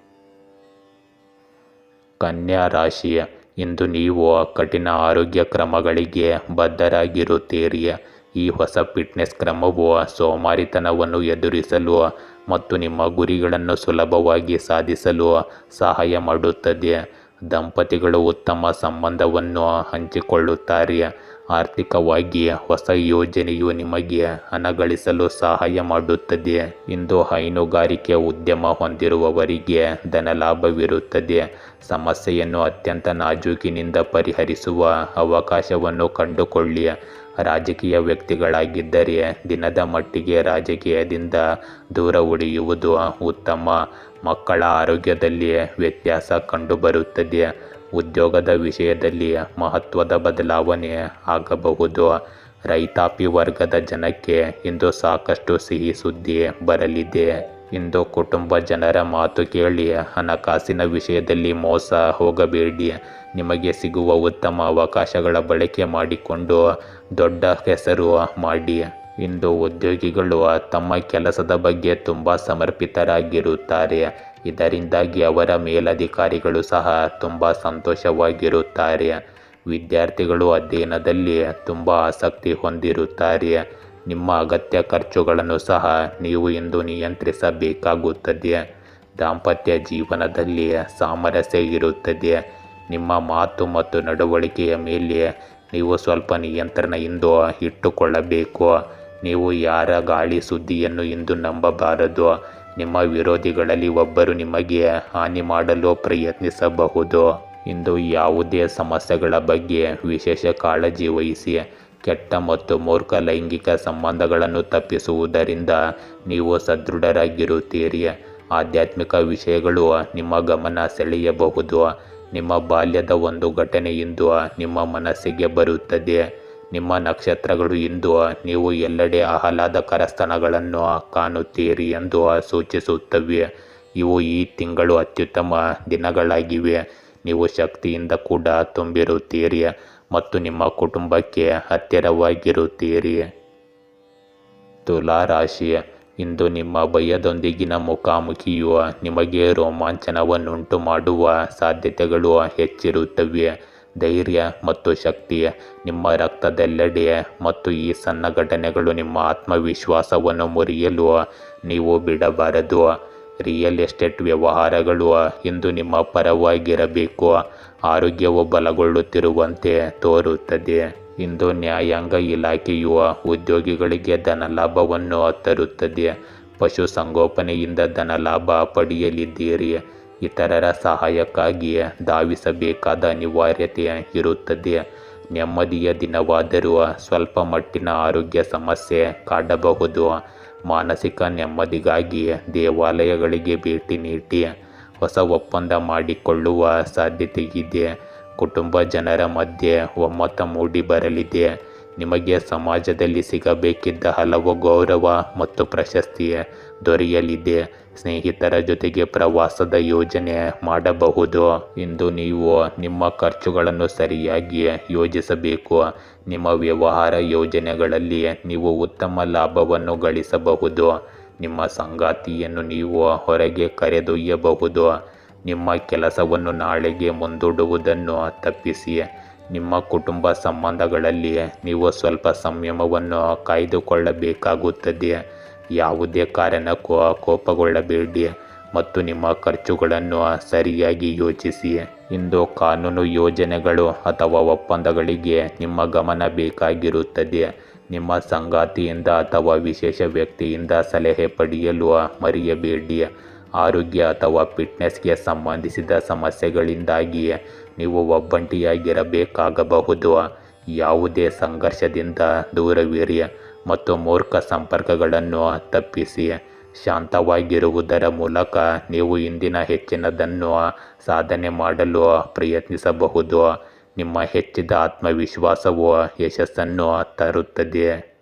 ಕನ್ಯಾ ರಾಶಿ, ಇಂದು ನೀವು ಕಠಿಣ ಆರೋಗ್ಯ ಕ್ರಮಗಳಿಗೆ ಬದ್ಧರಾಗಿರುತ್ತೀರಿ. ಈ ಹೊಸ ಫಿಟ್ನೆಸ್ ಕ್ರಮವು ಸೋಮಾರಿತನವನ್ನು ಎದುರಿಸಲು ಮತ್ತು ನಿಮ್ಮ ಗುರಿಗಳನ್ನು ಸುಲಭವಾಗಿ ಸಾಧಿಸಲು ಸಹಾಯ ಮಾಡುತ್ತದೆ. ದಂಪತಿಗಳು ಉತ್ತಮ ಸಂಬಂಧವನ್ನು ಹಂಚಿಕೊಳ್ಳುತ್ತಾರೆ. ಆರ್ಥಿಕವಾಗಿ ಹೊಸ ಯೋಜನೆಯು ನಿಮಗೆ ಹಣ ಗಳಿಸಲು ಸಹಾಯ ಮಾಡುತ್ತದೆ. ಇಂದು ಹೈನುಗಾರಿಕೆ ಉದ್ಯಮ ಹೊಂದಿರುವವರಿಗೆ ಧನಲಾಭವಿರುತ್ತದೆ. ಸಮಸ್ಯೆಯನ್ನು ಅತ್ಯಂತ ನಾಜೂಕಿನಿಂದ ಪರಿಹರಿಸುವ ಅವಕಾಶವನ್ನು ಕಂಡುಕೊಳ್ಳಿ. ರಾಜಕೀಯ ವ್ಯಕ್ತಿಗಳಾಗಿದ್ದರೆ ದಿನದ ಮಟ್ಟಿಗೆ ರಾಜಕೀಯದಿಂದ ದೂರ ಉಳಿಯುವುದು ಉತ್ತಮ. ಮಕ್ಕಳ ಆರೋಗ್ಯದಲ್ಲಿ ವ್ಯತ್ಯಾಸ ಕಂಡುಬರುತ್ತದೆ. ಉದ್ಯೋಗದ ವಿಷಯದಲ್ಲಿ ಮಹತ್ವದ ಬದಲಾವಣೆ ಆಗಬಹುದು. ರೈತಾಪಿ ವರ್ಗದ ಜನಕ್ಕೆ ಇಂದು ಸಾಕಷ್ಟು ಸಿಹಿ ಸುದ್ದಿ ಬರಲಿದೆ. ಇಂದು ಕುಟುಂಬ ಜನರ ಮಾತು ಕೇಳಿ ಹಣಕಾಸಿನ ವಿಷಯದಲ್ಲಿ ಮೋಸ ಹೋಗಬೇಡಿ. ನಿಮಗೆ ಸಿಗುವ ಉತ್ತಮ ಅವಕಾಶಗಳ ಬಳಕೆ ಮಾಡಿಕೊಂಡು ದೊಡ್ಡ ಹೆಸರು ಮಾಡಿ. ಇಂದು ಉದ್ಯೋಗಿಗಳು ತಮ್ಮ ಕೆಲಸದ ಬಗ್ಗೆ ತುಂಬ ಸಮರ್ಪಿತರಾಗಿರುತ್ತಾರೆ, ಇದರಿಂದಾಗಿ ಅವರ ಮೇಲಧಿಕಾರಿಗಳು ಸಹ ತುಂಬ ಸಂತೋಷವಾಗಿರುತ್ತಾರೆ. ವಿದ್ಯಾರ್ಥಿಗಳು ಅಧ್ಯಯನದಲ್ಲಿ ತುಂಬ ಆಸಕ್ತಿ ಹೊಂದಿರುತ್ತಾರೆ. ನಿಮ್ಮ ಅಗತ್ಯ ಖರ್ಚುಗಳನ್ನು ಸಹ ನೀವು ಇಂದು ನಿಯಂತ್ರಿಸಬೇಕಾಗುತ್ತದೆ. ದಾಂಪತ್ಯ ಜೀವನದಲ್ಲಿ ಸಾಮರಸ್ಯ ಇರುತ್ತದೆ. ನಿಮ್ಮ ಮಾತು ಮತ್ತು ನಡವಳಿಕೆಯ ಮೇಲೆ ನೀವು ಸ್ವಲ್ಪ ನಿಯಂತ್ರಣ ಇಂದು ಇಟ್ಟುಕೊಳ್ಳಬೇಕು. ನೀವು ಯಾರ ಗಾಳಿ ಸುದ್ದಿಯನ್ನು ಇಂದು ನಂಬಬಾರದು. ನಿಮ್ಮ ವಿರೋಧಿಗಳಲ್ಲಿ ಒಬ್ಬರು ನಿಮಗೆ ಹಾನಿ ಮಾಡಲು ಪ್ರಯತ್ನಿಸಬಹುದು. ಇಂದು ಯಾವುದೇ ಸಮಸ್ಯೆಗಳ ಬಗ್ಗೆ ವಿಶೇಷ ಕಾಳಜಿ ವಹಿಸಿ. ಕೆಟ್ಟ ಮತ್ತು ಮೂರ್ಖ ಲೈಂಗಿಕ ಸಂಬಂಧಗಳನ್ನು ತಪ್ಪಿಸುವುದರಿಂದ ನೀವು ಸದೃಢರಾಗಿರುತ್ತೀರಿ. ಆಧ್ಯಾತ್ಮಿಕ ವಿಷಯಗಳು ನಿಮ್ಮ ಗಮನ ಸೆಳೆಯಬಹುದು. ನಿಮ್ಮ ಬಾಲ್ಯದ ಒಂದು ಘಟನೆ ಇಂದು ನಿಮ್ಮ ಮನಸ್ಸಿಗೆ ಬರುತ್ತದೆ. ನಿಮ್ಮ ನಕ್ಷತ್ರಗಳು ಇಂದು ನೀವು ಎಲ್ಲೆಡೆ ಆಹ್ಲಾದಕರ ಸ್ಥಳಗಳನ್ನು ಕಾಣುತ್ತೀರಿ ಎಂದು ಸೂಚಿಸುತ್ತವೆ. ಇವು ಈ ತಿಂಗಳು ಅತ್ಯುತ್ತಮ ದಿನಗಳಾಗಿವೆ. ನೀವು ಶಕ್ತಿಯಿಂದ ಕೂಡ ತುಂಬಿರುತ್ತೀರಿ ಮತ್ತು ನಿಮ್ಮ ಕುಟುಂಬಕ್ಕೆ ಹತ್ತಿರವಾಗಿರುತ್ತೀರಿ. ತುಲಾ ರಾಶಿ, ಇಂದು ನಿಮ್ಮ ಭಯದೊಂದಿಗಿನ ಮುಖಾಮುಖಿಯು ನಿಮಗೆ ರೋಮಾಂಚನವನ್ನುಂಟು ಮಾಡುವ ಸಾಧ್ಯತೆಗಳು ಹೆಚ್ಚಿರುತ್ತವೆ. ಧೈರ್ಯ ಮತ್ತು ಶಕ್ತಿ ನಿಮ್ಮ ರಕ್ತದೆಲ್ಲೆಡೆ ಮತ್ತು ಈ ಸಣ್ಣ ಘಟನೆಗಳು ನಿಮ್ಮ ಆತ್ಮವಿಶ್ವಾಸವನ್ನು ಮುರಿಯಲು ನೀವು ಬಿಡಬಾರದು. ರಿಯಲ್ ಎಸ್ಟೇಟ್ ವ್ಯವಹಾರಗಳು ಇಂದು ನಿಮ್ಮ ಪರವಾಗಿರಬೇಕು. ಆರೋಗ್ಯವು ಬಲಗೊಳ್ಳುತ್ತಿರುವಂತೆ ತೋರುತ್ತದೆ. ಇಂದು ನ್ಯಾಯಾಂಗ ಇಲಾಖೆಯು ಉದ್ಯೋಗಿಗಳಿಗೆ ಧನಲಾಭವನ್ನು ತರುತ್ತದೆ. ಪಶುಸಂಗೋಪನೆಯಿಂದ ಧನಲಾಭ ಪಡೆಯಲಿದ್ದೀರಿ. ಇತರರ ಸಹಾಯಕ್ಕಾಗಿ ಧಾವಿಸಬೇಕಾದ ಅನಿವಾರ್ಯತೆ ಇರುತ್ತದೆ. ನೆಮ್ಮದಿಯ ದಿನವಾದರೂ ಸ್ವಲ್ಪ ಮಟ್ಟಿನ ಆರೋಗ್ಯ ಸಮಸ್ಯೆ ಕಾಡಬಹುದು. ಮಾನಸಿಕ ನೆಮ್ಮದಿಗಾಗಿ ದೇವಾಲಯಗಳಿಗೆ ಭೇಟಿ ನೀಡಿ. ಹೊಸ ಒಪ್ಪಂದ ಮಾಡಿಕೊಳ್ಳುವ ಸಾಧ್ಯತೆಯಿದೆ. ಕುಟುಂಬ ಜನರ ಮಧ್ಯೆ ಒಮ್ಮತ ಮೂಡಿ ಬರಲಿದೆ. ನಿಮಗೆ ಸಮಾಜದಲ್ಲಿ ಸಿಗಬೇಕಿದ್ದ ಹಲವು ಗೌರವ ಮತ್ತು ಪ್ರಶಸ್ತಿ ದೊರೆಯಲಿದೆ. ಸ್ನೇಹಿತರ ಜೊತೆಗೆ ಪ್ರವಾಸದ ಯೋಜನೆ ಮಾಡಬಹುದು. ಇಂದು ನೀವು ನಿಮ್ಮ ಖರ್ಚುಗಳನ್ನು ಸರಿಯಾಗಿ ಯೋಜಿಸಬೇಕು. ನಿಮ್ಮ ವ್ಯವಹಾರ ಯೋಜನೆಗಳಲ್ಲಿ ನೀವು ಉತ್ತಮ ಲಾಭವನ್ನು ಗಳಿಸಬಹುದು. ನಿಮ್ಮ ಸಂಗಾತಿಯನ್ನು ನೀವು ಹೊರಗೆ ಕರೆದೊಯ್ಯಬಹುದು. ನಿಮ್ಮ ಕೆಲಸವನ್ನು ನಾಳೆಗೆ ಮುಂದೂಡುವುದನ್ನು ತಪ್ಪಿಸಿ. ನಿಮ್ಮ ಕುಟುಂಬ ಸಂಬಂಧಗಳಲ್ಲಿ ನೀವು ಸ್ವಲ್ಪ ಸಂಯಮವನ್ನು ಕಾಯ್ದುಕೊಳ್ಳಬೇಕಾಗುತ್ತದೆ. ಯಾವುದೇ ಕಾರಣಕ್ಕೂ ಕೋಪಗೊಳ್ಳಬೇಡಿ ಮತ್ತು ನಿಮ್ಮ ಖರ್ಚುಗಳನ್ನು ಸರಿಯಾಗಿ ಯೋಚಿಸಿ. ಇಂದು ಕಾನೂನು ಯೋಜನೆಗಳು ಅಥವಾ ಒಪ್ಪಂದಗಳಿಗೆ ನಿಮ್ಮ ಗಮನ ಬೇಕಾಗಿರುತ್ತದೆ. ನಿಮ್ಮ ಸಂಗಾತಿಯಿಂದ ಅಥವಾ ವಿಶೇಷ ವ್ಯಕ್ತಿಯಿಂದ ಸಲಹೆ ಪಡೆಯಲು ಮರೆಯಬೇಡಿ. ಆರೋಗ್ಯ ಅಥವಾ ಫಿಟ್ನೆಸ್ಗೆ ಸಂಬಂಧಿಸಿದ ಸಮಸ್ಯೆಗಳಿಂದಾಗಿ ನೀವು ಒಬ್ಬಂಟಿಯಾಗಿರಬೇಕಾಗಬಹುದು. ಯಾವುದೇ ಸಂಘರ್ಷದಿಂದ ದೂರವಿರಿ ಮತ್ತು ಮೂರ್ಖ ಸಂಪರ್ಕಗಳನ್ನು ತಪ್ಪಿಸಿ. ಶಾಂತವಾಗಿರುವುದರ ಮೂಲಕ ನೀವು ಇಂದಿನ ಹೆಚ್ಚಿನದನ್ನು ಸಾಧನೆ ಮಾಡಲು ಪ್ರಯತ್ನಿಸಬಹುದು. ನಿಮ್ಮ ಹೆಚ್ಚಿದ ಆತ್ಮವಿಶ್ವಾಸವು ಯಶಸ್ಸನ್ನು ತರುತ್ತದೆ.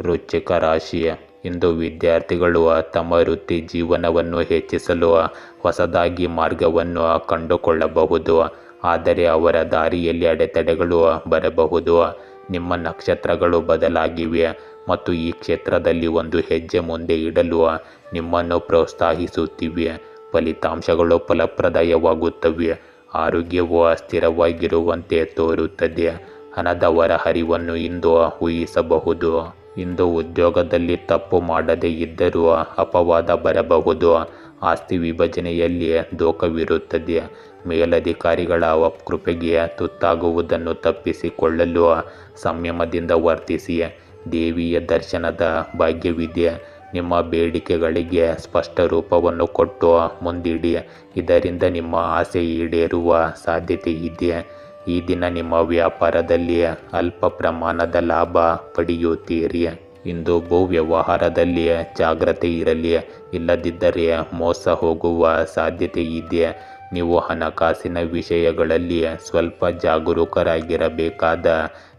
ವೃಶ್ಚಿಕ ರಾಶಿ, ಇಂದು ವಿದ್ಯಾರ್ಥಿಗಳು ತಮ್ಮ ವೃತ್ತಿ ಜೀವನವನ್ನು ಹೆಚ್ಚಿಸಲು ಹೊಸದಾಗಿ ಮಾರ್ಗವನ್ನು ಕಂಡುಕೊಳ್ಳಬಹುದು. ಆದರೆ ಅವರ ದಾರಿಯಲ್ಲಿ ಅಡೆತಡೆಗಳು ಬರಬಹುದು. ನಿಮ್ಮ ನಕ್ಷತ್ರಗಳು ಬದಲಾಗಿವೆ ಮತ್ತು ಈ ಕ್ಷೇತ್ರದಲ್ಲಿ ಒಂದು ಹೆಜ್ಜೆ ಮುಂದೆ ಇಡಲು ನಿಮ್ಮನ್ನು ಪ್ರೋತ್ಸಾಹಿಸುತ್ತಿವೆ. ಫಲಿತಾಂಶಗಳು ಫಲಪ್ರದವಾಗುತ್ತವೆ. ಆರೋಗ್ಯವು ಸ್ಥಿರವಾಗಿರುವಂತೆ ತೋರುತ್ತದೆ. ಹಣದ ಹೊರಹರಿವನ್ನು ಇಂದು ಊಹಿಸಬಹುದು. ಇಂದು ಉದ್ಯೋಗದಲ್ಲಿ ತಪ್ಪು ಮಾಡದೇ ಇದ್ದರೂ ಅಪವಾದ ಬರಬಹುದು. ಆಸ್ತಿ ವಿಭಜನೆಯಲ್ಲಿ ದೋಖವಿರುತ್ತದೆ. ಮೇಲಧಿಕಾರಿಗಳ ಅಪಕೃಪೆಗೆ ತುತ್ತಾಗುವುದನ್ನು ತಪ್ಪಿಸಿಕೊಳ್ಳಲು ಸಂಯಮದಿಂದ ವರ್ತಿಸಿ. ದೇವಿಯ ದರ್ಶನದ ಭಾಗ್ಯವಿದೆ. ನಿಮ್ಮ ಬೇಡಿಕೆಗಳಿಗೆ ಸ್ಪಷ್ಟ ರೂಪವನ್ನು ಕೊಟ್ಟು ಮುಂದಿಡಿ. ಇದರಿಂದ ನಿಮ್ಮ ಆಸೆ ಈಡೇರುವ ಸಾಧ್ಯತೆ ಇದೆ. ಈ ದಿನ ನಿಮ್ಮ ವ್ಯಾಪಾರದಲ್ಲಿ ಅಲ್ಪ ಪ್ರಮಾಣದ ಲಾಭ ಪಡೆಯುತ್ತೀರಿ. ಇಂದು ಭೂ ವ್ಯವಹಾರದಲ್ಲಿ ಜಾಗ್ರತೆ ಇರಲಿ, ಇಲ್ಲದಿದ್ದರೆ ಮೋಸ ಹೋಗುವ ಸಾಧ್ಯತೆ ಇದೆ. ನೀವು ಹಣಕಾಸಿನ ವಿಷಯಗಳಲ್ಲಿ ಸ್ವಲ್ಪ ಜಾಗರೂಕರಾಗಿರಬೇಕಾದ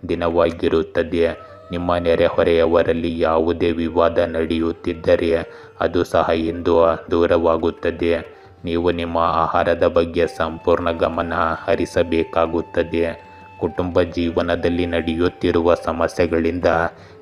ದಿನವಾಗಿರುತ್ತದೆ. ನಿಮ್ಮ ನೆರೆಹೊರೆಯವರಲ್ಲಿ ಯಾವುದೇ ವಿವಾದ ನಡೆಯುತ್ತಿದ್ದರೆ ಅದು ಸಹ ಇಂದು ದೂರವಾಗುತ್ತದೆ. ನೀವು ನಿಮ್ಮ ಆಹಾರದ ಬಗ್ಗೆ ಸಂಪೂರ್ಣ ಗಮನ ಹರಿಸಬೇಕಾಗುತ್ತದೆ. ಕುಟುಂಬ ಜೀವನದಲ್ಲಿ ನಡೆಯುತ್ತಿರುವ ಸಮಸ್ಯೆಗಳಿಂದ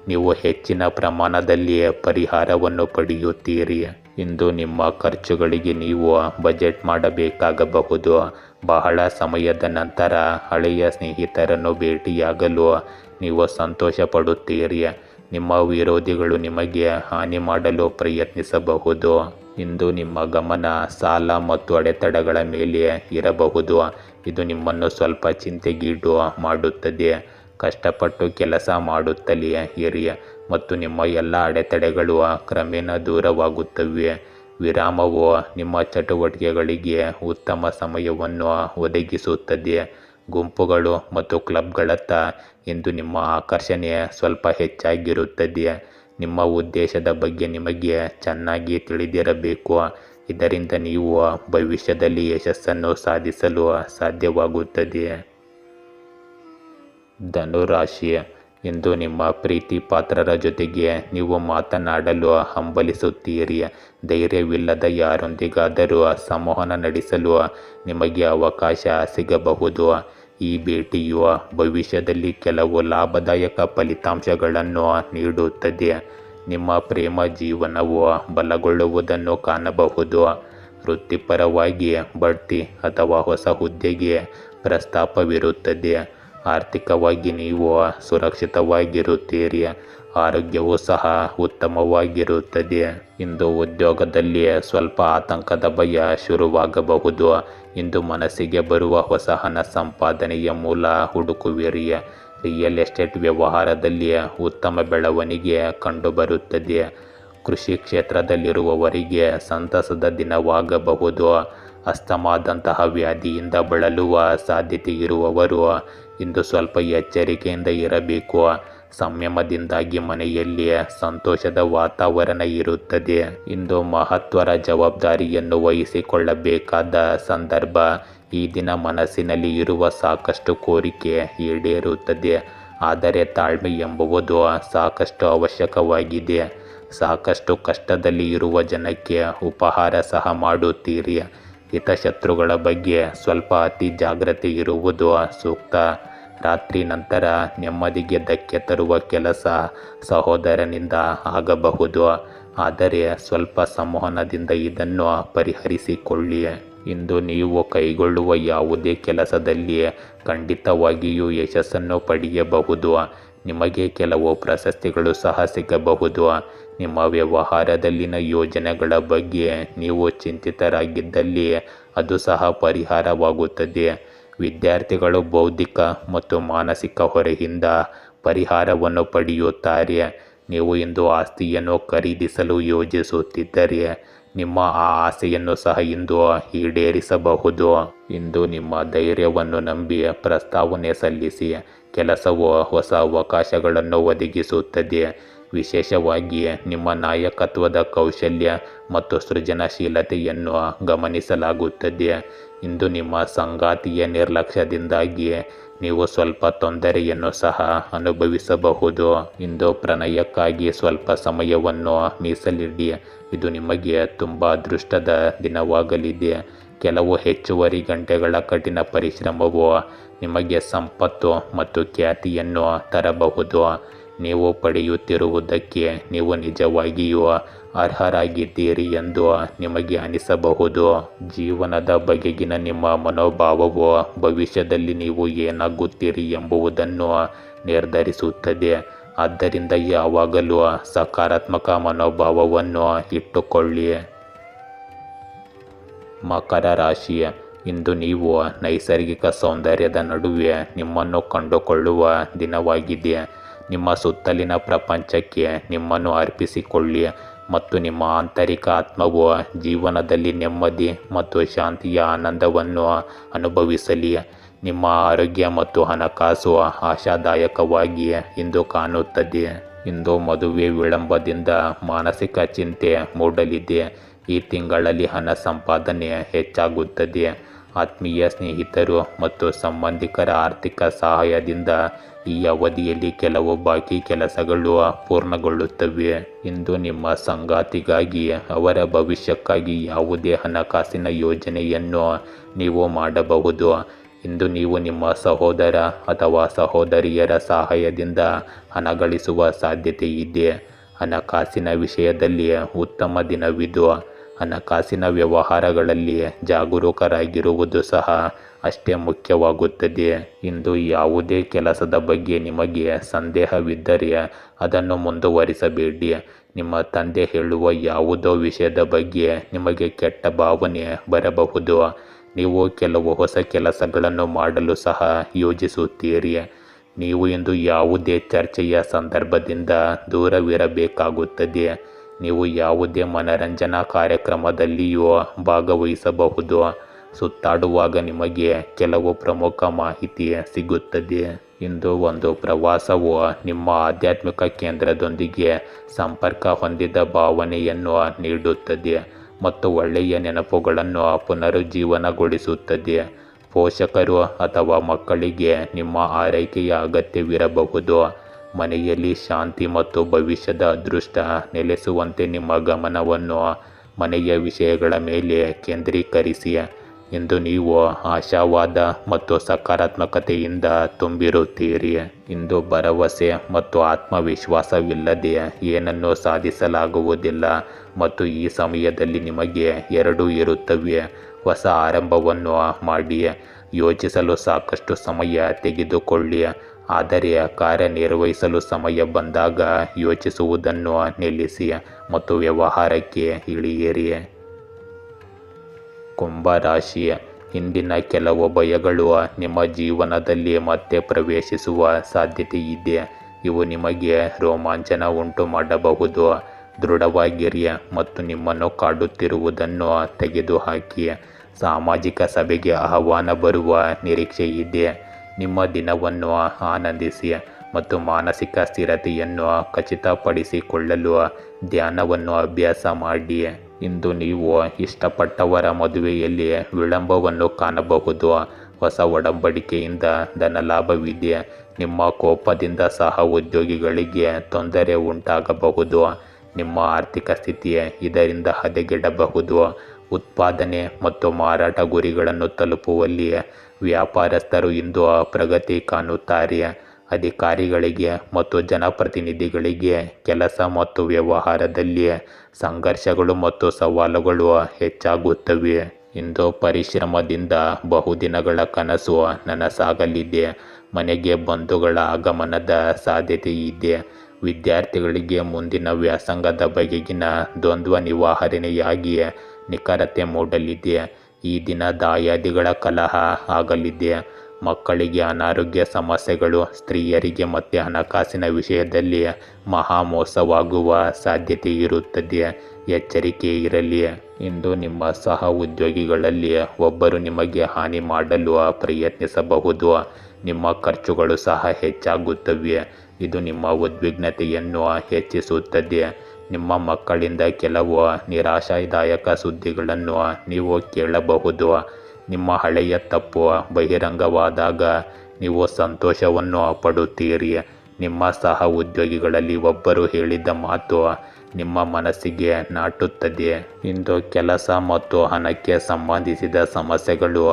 ನೀವು ಹೆಚ್ಚಿನ ಪ್ರಮಾಣದಲ್ಲಿ ಪರಿಹಾರವನ್ನು ಪಡೆಯುತ್ತೀರಿ. ಇಂದು ನಿಮ್ಮ ಖರ್ಚುಗಳಿಗೆ ನೀವು ಬಜೆಟ್ ಮಾಡಬೇಕಾಗಬಹುದು. ಬಹಳ ಸಮಯದ ನಂತರ ಹಳೆಯ ಸ್ನೇಹಿತರನ್ನು ಭೇಟಿಯಾಗಲು ನೀವು ಸಂತೋಷ ಪಡುತ್ತೀರಿ. ನಿಮ್ಮ ವಿರೋಧಿಗಳು ನಿಮಗೆ ಹಾನಿ ಮಾಡಲು ಪ್ರಯತ್ನಿಸಬಹುದು. ಇಂದು ನಿಮ್ಮ ಗಮನ ಸಾಲ ಮತ್ತು ಅಡೆತಡೆಗಳ ಮೇಲೆ ಇರಬಹುದು. ಇದು ನಿಮ್ಮನ್ನು ಸ್ವಲ್ಪ ಚಿಂತೆಗೀಡು ಮಾಡುತ್ತದೆ. ಕಷ್ಟಪಟ್ಟು ಕೆಲಸ ಮಾಡುತ್ತಲೇ ಇರಿ ಮತ್ತು ನಿಮ್ಮ ಎಲ್ಲ ಅಡೆತಡೆಗಳು ಕ್ರಮೇಣ ದೂರವಾಗುತ್ತವೆ. ವಿರಾಮವು ನಿಮ್ಮ ಚಟುವಟಿಕೆಗಳಿಗೆ ಉತ್ತಮ ಸಮಯವನ್ನು ಒದಗಿಸುತ್ತದೆ. ಗುಂಪುಗಳು ಮತ್ತು ಕ್ಲಬ್ಗಳತ್ತ ಇಂದು ನಿಮ್ಮ ಆಕರ್ಷಣೆ ಸ್ವಲ್ಪ ಹೆಚ್ಚಾಗಿರುತ್ತದೆ. ನಿಮ್ಮ ಉದ್ದೇಶದ ಬಗ್ಗೆ ನಿಮಗೆ ಚೆನ್ನಾಗಿ ತಿಳಿದಿರಬೇಕು. ಇದರಿಂದ ನೀವು ಭವಿಷ್ಯದಲ್ಲಿ ಯಶಸ್ಸನ್ನು ಸಾಧಿಸಲು ಸಾಧ್ಯವಾಗುತ್ತದೆ. ಧನುರಾಶಿ, ಇಂದು ನಿಮ್ಮ ಪ್ರೀತಿ ಪಾತ್ರರ ಜೊತೆಗೆ ನೀವು ಮಾತನಾಡಲು ಹಂಬಲಿಸುತ್ತೀರಿ. ಧೈರ್ಯವಿಲ್ಲದ ಯಾರೊಂದಿಗಾದರೂ ಸಂವಹನ ನಡೆಸಲು ನಿಮಗೆ ಅವಕಾಶ ಸಿಗಬಹುದು. ಈ ಭೇಟಿಯು ಭವಿಷ್ಯದಲ್ಲಿ ಕೆಲವು ಲಾಭದಾಯಕ ಫಲಿತಾಂಶಗಳನ್ನು ನೀಡುತ್ತದೆ. ನಿಮ್ಮ ಪ್ರೇಮ ಜೀವನವು ಬಲಗೊಳ್ಳುವುದನ್ನು ಕಾಣಬಹುದು. ವೃತ್ತಿಪರವಾಗಿ ಬಡ್ತಿ ಅಥವಾ ಹೊಸ ಹುದ್ದೆಗೆ ಪ್ರಸ್ತಾಪವಿರುತ್ತದೆ. ಆರ್ಥಿಕವಾಗಿ ನೀವು ಸುರಕ್ಷಿತವಾಗಿರುತ್ತೀರಿ. ಆರೋಗ್ಯವೂ ಸಹ ಉತ್ತಮವಾಗಿರುತ್ತದೆ. ಇಂದು ಉದ್ಯೋಗದಲ್ಲಿ ಸ್ವಲ್ಪ ಆತಂಕದ ಭಯ ಶುರುವಾಗಬಹುದು. ಇಂದು ಮನಸ್ಸಿಗೆ ಬರುವ ಹೊಸ ಹಣ ಸಂಪಾದನೆಯ ಮೂಲ ಹುಡುಕುವಿರಿ. ರಿಯಲ್ ಎಸ್ಟೇಟ್ ವ್ಯವಹಾರದಲ್ಲಿ ಉತ್ತಮ ಬೆಳವಣಿಗೆ ಕಂಡುಬರುತ್ತದೆ. ಕೃಷಿ ಕ್ಷೇತ್ರದಲ್ಲಿರುವವರಿಗೆ ಸಂತಸದ ದಿನವಾಗಬಹುದು. ಅಸ್ತಮಾದಂತಹ ವ್ಯಾಧಿಯಿಂದ ಬಳಲುವ ಸಾಧ್ಯತೆ ಇರುವವರು ಇಂದು ಸ್ವಲ್ಪ ಎಚ್ಚರಿಕೆಯಿಂದ ಇರಬೇಕು. ಸಂಯಮದಿಂದಾಗಿ ಮನೆಯಲ್ಲಿ ಸಂತೋಷದ ವಾತಾವರಣ ಇರುತ್ತದೆ. ಇಂದು ಮಹತ್ವದ ಜವಾಬ್ದಾರಿಯನ್ನು ವಹಿಸಿಕೊಳ್ಳಬೇಕಾದ ಸಂದರ್ಭ. ಈ ದಿನ ಮನಸ್ಸಿನಲ್ಲಿ ಇರುವ ಸಾಕಷ್ಟು ಕೋರಿಕೆ ಈಡೇರುತ್ತದೆ. ಆದರೆ ತಾಳ್ಮೆ ಎಂಬುವುದು ಸಾಕಷ್ಟು ಅವಶ್ಯಕವಾಗಿದೆ. ಸಾಕಷ್ಟು ಕಷ್ಟದಲ್ಲಿ ಇರುವ ಜನಕ್ಕೆ ಉಪಹಾರ ಸಹ ಮಾಡುತ್ತೀರಿ. ಹಿತಶತ್ರುಗಳ ಬಗ್ಗೆ ಸ್ವಲ್ಪ ಅತಿ ಜಾಗ್ರತೆ ಇರುವುದು ಸೂಕ್ತ. ರಾತ್ರಿ ನಂತರ ನೆಮ್ಮದಿಗೆ ಧಕ್ಕೆ ತರುವ ಕೆಲಸ ಸಹೋದರನಿಂದ ಆಗಬಹುದು. ಆದರೆ ಸ್ವಲ್ಪ ಸಂವಹನದಿಂದ ಇದನ್ನು ಪರಿಹರಿಸಿಕೊಳ್ಳಿ. ಇಂದು ನೀವು ಕೈಗೊಳ್ಳುವ ಯಾವುದೇ ಕೆಲಸದಲ್ಲಿ ಖಂಡಿತವಾಗಿಯೂ ಯಶಸ್ಸನ್ನು ಪಡೆಯಬಹುದು. ನಿಮಗೆ ಕೆಲವು ಪ್ರಶಸ್ತಿಗಳು ಸಹ ಸಿಗಬಹುದು. ನಿಮ್ಮ ವ್ಯವಹಾರದಲ್ಲಿನ ಯೋಜನೆಗಳ ಬಗ್ಗೆ ನೀವು ಚಿಂತಿತರಾಗಿದ್ದಲ್ಲಿ ಅದು ಸಹ ಪರಿಹಾರವಾಗುತ್ತದೆ. ವಿದ್ಯಾರ್ಥಿಗಳು ಬೌದ್ಧಿಕ ಮತ್ತು ಮಾನಸಿಕ ಹೊರೆಯಿಂದ ಪರಿಹಾರವನ್ನು ಪಡೆಯುತ್ತಾರೆ. ನೀವು ಇಂದು ಆಸ್ತಿಯನ್ನು ಖರೀದಿಸಲು ಯೋಜಿಸುತ್ತಿದ್ದರೆ ನಿಮ್ಮ ಆ ಆಸೆಯನ್ನು ಸಹ ಇಂದು ಈಡೇರಿಸಬಹುದು. ಇಂದು ನಿಮ್ಮ ಧೈರ್ಯವನ್ನು ನಂಬಿ ಪ್ರಸ್ತಾವನೆ ಸಲ್ಲಿಸಿ. ಕೆಲಸವು ಹೊಸ ಅವಕಾಶಗಳನ್ನು ಒದಗಿಸುತ್ತದೆ. ವಿಶೇಷವಾಗಿ ನಿಮ್ಮ ನಾಯಕತ್ವದ ಕೌಶಲ್ಯ ಮತ್ತು ಸೃಜನಶೀಲತೆಯನ್ನು ಗಮನಿಸಲಾಗುತ್ತದೆ. ಇಂದು ನಿಮ್ಮ ಸಂಗಾತಿಯ ನಿರ್ಲಕ್ಷ್ಯದಿಂದಾಗಿ ನೀವು ಸ್ವಲ್ಪ ತೊಂದರೆಯನ್ನು ಸಹ ಅನುಭವಿಸಬಹುದು. ಇಂದು ಪ್ರಣಯಕ್ಕಾಗಿ ಸ್ವಲ್ಪ ಸಮಯವನ್ನು ಮೀಸಲಿಡಿ. ಇದು ನಿಮಗೆ ತುಂಬ ಅದೃಷ್ಟದ ದಿನವಾಗಲಿದೆ. ಕೆಲವು ಹೆಚ್ಚುವರಿ ಗಂಟೆಗಳ ಕಠಿಣ ಪರಿಶ್ರಮವು ನಿಮಗೆ ಸಂಪತ್ತು ಮತ್ತು ಖ್ಯಾತಿಯನ್ನು ತರಬಹುದು. ನೀವು ಪಡೆಯುತ್ತಿರುವುದಕ್ಕೆ ನೀವು ನಿಜವಾಗಿಯೂ ಅರ್ಹರಾಗಿದ್ದೀರಿ ಎಂದು ನಿಮಗೆ ಅನಿಸಬಹುದು. ಜೀವನದ ಬಗೆಗಿನ ನಿಮ್ಮ ಮನೋಭಾವವು ಭವಿಷ್ಯದಲ್ಲಿ ನೀವು ಏನಾಗುತ್ತೀರಿ ಎಂಬುದನ್ನು ನಿರ್ಧರಿಸುತ್ತದೆ. ಆದ್ದರಿಂದ ಯಾವಾಗಲೂ ಸಕಾರಾತ್ಮಕ ಮನೋಭಾವವನ್ನು ಇಟ್ಟುಕೊಳ್ಳಿ. ಮಕರ ರಾಶಿ, ಇಂದು ನೀವು ನೈಸರ್ಗಿಕ ಸೌಂದರ್ಯದ ನಡುವೆ ನಿಮ್ಮನ್ನು ಕಂಡುಕೊಳ್ಳುವ ದಿನವಾಗಿದೆ. ನಿಮ್ಮ ಸುತ್ತಲಿನ ಪ್ರಪಂಚಕ್ಕೆ ನಿಮ್ಮನ್ನು ಅರ್ಪಿಸಿಕೊಳ್ಳಿ ಮತ್ತು ನಿಮ್ಮ ಆಂತರಿಕ ಆತ್ಮವು ಜೀವನದಲ್ಲಿ ನೆಮ್ಮದಿ ಮತ್ತು ಶಾಂತಿಯ ಆನಂದವನ್ನು ಅನುಭವಿಸಲಿ. ನಿಮ್ಮ ಆರೋಗ್ಯ ಮತ್ತು ಹಣಕಾಸು ಆಶಾದಾಯಕವಾಗಿ ಇಂದು ಕಾಣುತ್ತದೆ. ಇಂದು ಮದುವೆ ವಿಳಂಬದಿಂದ ಮಾನಸಿಕ ಚಿಂತೆ ಮೂಡಲಿದೆ. ಈ ತಿಂಗಳಲ್ಲಿ ಹಣ ಸಂಪಾದನೆ ಹೆಚ್ಚಾಗುತ್ತದೆ. ಆತ್ಮೀಯ ಸ್ನೇಹಿತರು ಮತ್ತು ಸಂಬಂಧಿಕರ ಆರ್ಥಿಕ ಸಹಾಯದಿಂದ ಈ ಅವಧಿಯಲ್ಲಿ ಕೆಲವು ಬಾಕಿ ಕೆಲಸಗಳು ಪೂರ್ಣಗೊಳ್ಳುತ್ತವೆ. ಇಂದು ನಿಮ್ಮ ಸಂಗಾತಿಗಾಗಿ ಅವರ ಭವಿಷ್ಯಕ್ಕಾಗಿ ಯಾವುದೇ ಹಣಕಾಸಿನ ಯೋಜನೆಯನ್ನು ನೀವು ಮಾಡಬಹುದು. ಇಂದು ನೀವು ನಿಮ್ಮ ಸಹೋದರ ಅಥವಾ ಸಹೋದರಿಯರ ಸಹಾಯದಿಂದ ಹಣ ಗಳಿಸುವ ಸಾಧ್ಯತೆ ಇದೆ. ಹಣಕಾಸಿನ ವಿಷಯದಲ್ಲಿ ಉತ್ತಮ ದಿನವಿದು. ಹಣಕಾಸಿನ ವ್ಯವಹಾರಗಳಲ್ಲಿ ಜಾಗರೂಕರಾಗಿರುವುದು ಸಹ ಅಷ್ಟೇ ಮುಖ್ಯವಾಗುತ್ತದೆ. ಇಂದು ಯಾವುದೇ ಕೆಲಸದ ಬಗ್ಗೆ ನಿಮಗೆ ಸಂದೇಹವಿದ್ದರೆ ಅದನ್ನು ಮುಂದುವರಿಸಬೇಡಿ. ನಿಮ್ಮ ತಂದೆ ಹೇಳುವ ಯಾವುದೋ ವಿಷಯದ ಬಗ್ಗೆ ನಿಮಗೆ ಕೆಟ್ಟ ಭಾವನೆ ಬರಬಹುದು. ನೀವು ಕೆಲವು ಹೊಸ ಕೆಲಸಗಳನ್ನು ಮಾಡಲು ಸಹ ಯೋಜಿಸುತ್ತೀರಿ. ನೀವು ಇಂದು ಯಾವುದೇ ಚರ್ಚೆಯ ಸಂದರ್ಭದಿಂದ ದೂರವಿರಬೇಕಾಗುತ್ತದೆ. ನೀವು ಯಾವುದೇ ಮನರಂಜನಾ ಕಾರ್ಯಕ್ರಮದಲ್ಲಿಯೂ ಭಾಗವಹಿಸಬಹುದು. ಸುತ್ತಾಡುವಾಗ ನಿಮಗೆ ಕೆಲವು ಪ್ರಮುಖ ಮಾಹಿತಿ ಸಿಗುತ್ತದೆ. ಇಂದು ಒಂದು ಪ್ರವಾಸವು ನಿಮ್ಮ ಆಧ್ಯಾತ್ಮಿಕ ಕೇಂದ್ರದೊಂದಿಗೆ ಸಂಪರ್ಕ ಹೊಂದಿದ ಭಾವನೆಯನ್ನು ನೀಡುತ್ತದೆ ಮತ್ತು ಒಳ್ಳೆಯ ನೆನಪುಗಳನ್ನು ಪುನರುಜ್ಜೀವನಗೊಳಿಸುತ್ತದೆ. ಪೋಷಕರು ಅಥವಾ ಮಕ್ಕಳಿಗೆ ನಿಮ್ಮ ಆರೈಕೆಯ ಅಗತ್ಯವಿರಬಹುದು. ಮನೆಯಲ್ಲಿ ಶಾಂತಿ ಮತ್ತು ಭವಿಷ್ಯದ ಅದೃಷ್ಟ ನೆಲೆಸುವಂತೆ ನಿಮ್ಮ ಗಮನವನ್ನು ಮನೆಯ ವಿಷಯಗಳ ಮೇಲೆ ಕೇಂದ್ರೀಕರಿಸಿ. ಇಂದು ನೀವು ಆಶಾವಾದ ಮತ್ತು ಸಕಾರಾತ್ಮಕತೆಯಿಂದ ತುಂಬಿರುತ್ತೀರಿ. ಇಂದು ಭರವಸೆ ಮತ್ತು ಆತ್ಮವಿಶ್ವಾಸವಿಲ್ಲದೆ ಏನನ್ನೂ ಸಾಧಿಸಲಾಗುವುದಿಲ್ಲ ಮತ್ತು ಈ ಸಮಯದಲ್ಲಿ ನಿಮಗೆ ಎರಡೂ ಇರುತ್ತವೆ. ಹೊಸ ಆರಂಭವನ್ನು ಮಾಡಿ. ಯೋಚಿಸಲು ಸಾಕಷ್ಟು ಸಮಯ ತೆಗೆದುಕೊಳ್ಳಿ, ಆದರೆ ಕಾರ್ಯನಿರ್ವಹಿಸಲು ಸಮಯ ಬಂದಾಗ ಯೋಚಿಸುವುದನ್ನು ನಿಲ್ಲಿಸಿ ಮತ್ತು ವ್ಯವಹಾರಕ್ಕೆ ಇಳಿಯಿರಿ. ಕುಂಭರಾಶಿ, ಹಿಂದಿನ ಕೆಲವು ಭಯಗಳು ನಿಮ್ಮ ಜೀವನದಲ್ಲಿ ಮತ್ತೆ ಪ್ರವೇಶಿಸುವ ಸಾಧ್ಯತೆ ಇದೆ. ಇವು ನಿಮಗೆ ರೋಮಾಂಚನ ಉಂಟು ಮಾಡಬಹುದು. ದೃಢವಾಗಿರಿ ಮತ್ತು ನಿಮ್ಮನ್ನು ಕಾಡುತ್ತಿರುವುದನ್ನು ತೆಗೆದುಹಾಕಿ. ಸಾಮಾಜಿಕ ಸಭೆಗೆ ಆಹ್ವಾನ ಬರುವ ನಿರೀಕ್ಷೆ ಇದೆ. ನಿಮ್ಮ ದಿನವನ್ನು ಆನಂದಿಸಿ ಮತ್ತು ಮಾನಸಿಕ ಸ್ಥಿರತೆಯನ್ನು ಖಚಿತಪಡಿಸಿಕೊಳ್ಳಲು ಧ್ಯಾನವನ್ನು ಅಭ್ಯಾಸ ಮಾಡಿ. ಇಂದು ನೀವು ಇಷ್ಟಪಟ್ಟವರ ಮದುವೆಯಲ್ಲಿ ವಿಳಂಬವನ್ನು ಕಾಣಬಹುದು. ಹೊಸ ಒಡಂಬಡಿಕೆಯಿಂದ ಧನಲಾಭವಿದೆ. ನಿಮ್ಮ ಕೋಪದಿಂದ ಸಹ ಉದ್ಯೋಗಿಗಳಿಗೆ ತೊಂದರೆ ಉಂಟಾಗಬಹುದು. ನಿಮ್ಮ ಆರ್ಥಿಕ ಸ್ಥಿತಿ ಇದರಿಂದ ಹದಗೆಡಬಹುದು. ಉತ್ಪಾದನೆ ಮತ್ತು ಮಾರಾಟ ಗುರಿಗಳನ್ನು ತಲುಪುವಲ್ಲಿ ವ್ಯಾಪಾರಸ್ಥರು ಇಂದು ಪ್ರಗತಿ ಕಾಣುತ್ತಾರೆ. ಅಧಿಕಾರಿಗಳಿಗೆ ಮತ್ತು ಜನಪ್ರತಿನಿಧಿಗಳಿಗೆ ಕೆಲಸ ಮತ್ತು ವ್ಯವಹಾರದಲ್ಲಿ ಸಂಘರ್ಷಗಳು ಮತ್ತು ಸವಾಲುಗಳು ಹೆಚ್ಚಾಗುತ್ತವೆ. ಇಂದು ಪರಿಶ್ರಮದಿಂದ ಬಹುದಿನಗಳ ಕನಸು ನನಸಾಗಲಿದೆ. ಮನೆಗೆ ಬಂಧುಗಳ ಆಗಮನದ ಸಾಧ್ಯತೆ ಇದೆ. ವಿದ್ಯಾರ್ಥಿಗಳಿಗೆ ಮುಂದಿನ ವ್ಯಾಸಂಗದ ಬಗೆಗಿನ ದ್ವಂದ್ವ ನಿವಾರಣೆಯಾಗಿ ನಿಖರತೆ ಮೂಡಲಿದೆ. ಈ ದಿನ ದಾಯಾದಿಗಳ ಕಲಹ ಆಗಲಿದೆ. ಮಕ್ಕಳಿಗೆ ಅನಾರೋಗ್ಯ ಸಮಸ್ಯೆಗಳು, ಸ್ತ್ರೀಯರಿಗೆ ಮತ್ತೆ ಹಣಕಾಸಿನ ವಿಷಯದಲ್ಲಿ ಮಹಾಮೋಸವಾಗುವ ಸಾಧ್ಯತೆ ಇರುತ್ತದೆ. ಎಚ್ಚರಿಕೆ ಇರಲಿ. ಇಂದು ನಿಮ್ಮ ಸಹ ಉದ್ಯೋಗಿಗಳಲ್ಲಿ ಒಬ್ಬರು ನಿಮಗೆ ಹಾನಿ ಮಾಡಲು ಪ್ರಯತ್ನಿಸಬಹುದು. ನಿಮ್ಮ ಖರ್ಚುಗಳು ಸಹ ಹೆಚ್ಚಾಗುತ್ತವೆ. ಇದು ನಿಮ್ಮ ಉದ್ವಿಗ್ನತೆಯನ್ನು ಹೆಚ್ಚಿಸುತ್ತದೆ. ನಿಮ್ಮ ಮಕ್ಕಳಿಂದ ಕೆಲವು ನಿರಾಶಾದಾಯಕ ಸುದ್ದಿಗಳನ್ನು ನೀವು ಕೇಳಬಹುದು. ನಿಮ್ಮ ಹಳೆಯ ತಪ್ಪು ಬಹಿರಂಗವಾದಾಗ ನೀವು ಸಂತೋಷವನ್ನು ಪಡುತ್ತೀರಿ. ನಿಮ್ಮ ಸಹ ಉದ್ಯೋಗಿಗಳಲ್ಲಿ ಒಬ್ಬರು ಹೇಳಿದ ಮಾತು ನಿಮ್ಮ ಮನಸ್ಸಿಗೆ ನಾಟುತ್ತದೆ. ಇಂದು ಕೆಲಸ ಮತ್ತು ಹಣಕ್ಕೆ ಸಂಬಂಧಿಸಿದ ಸಮಸ್ಯೆಗಳು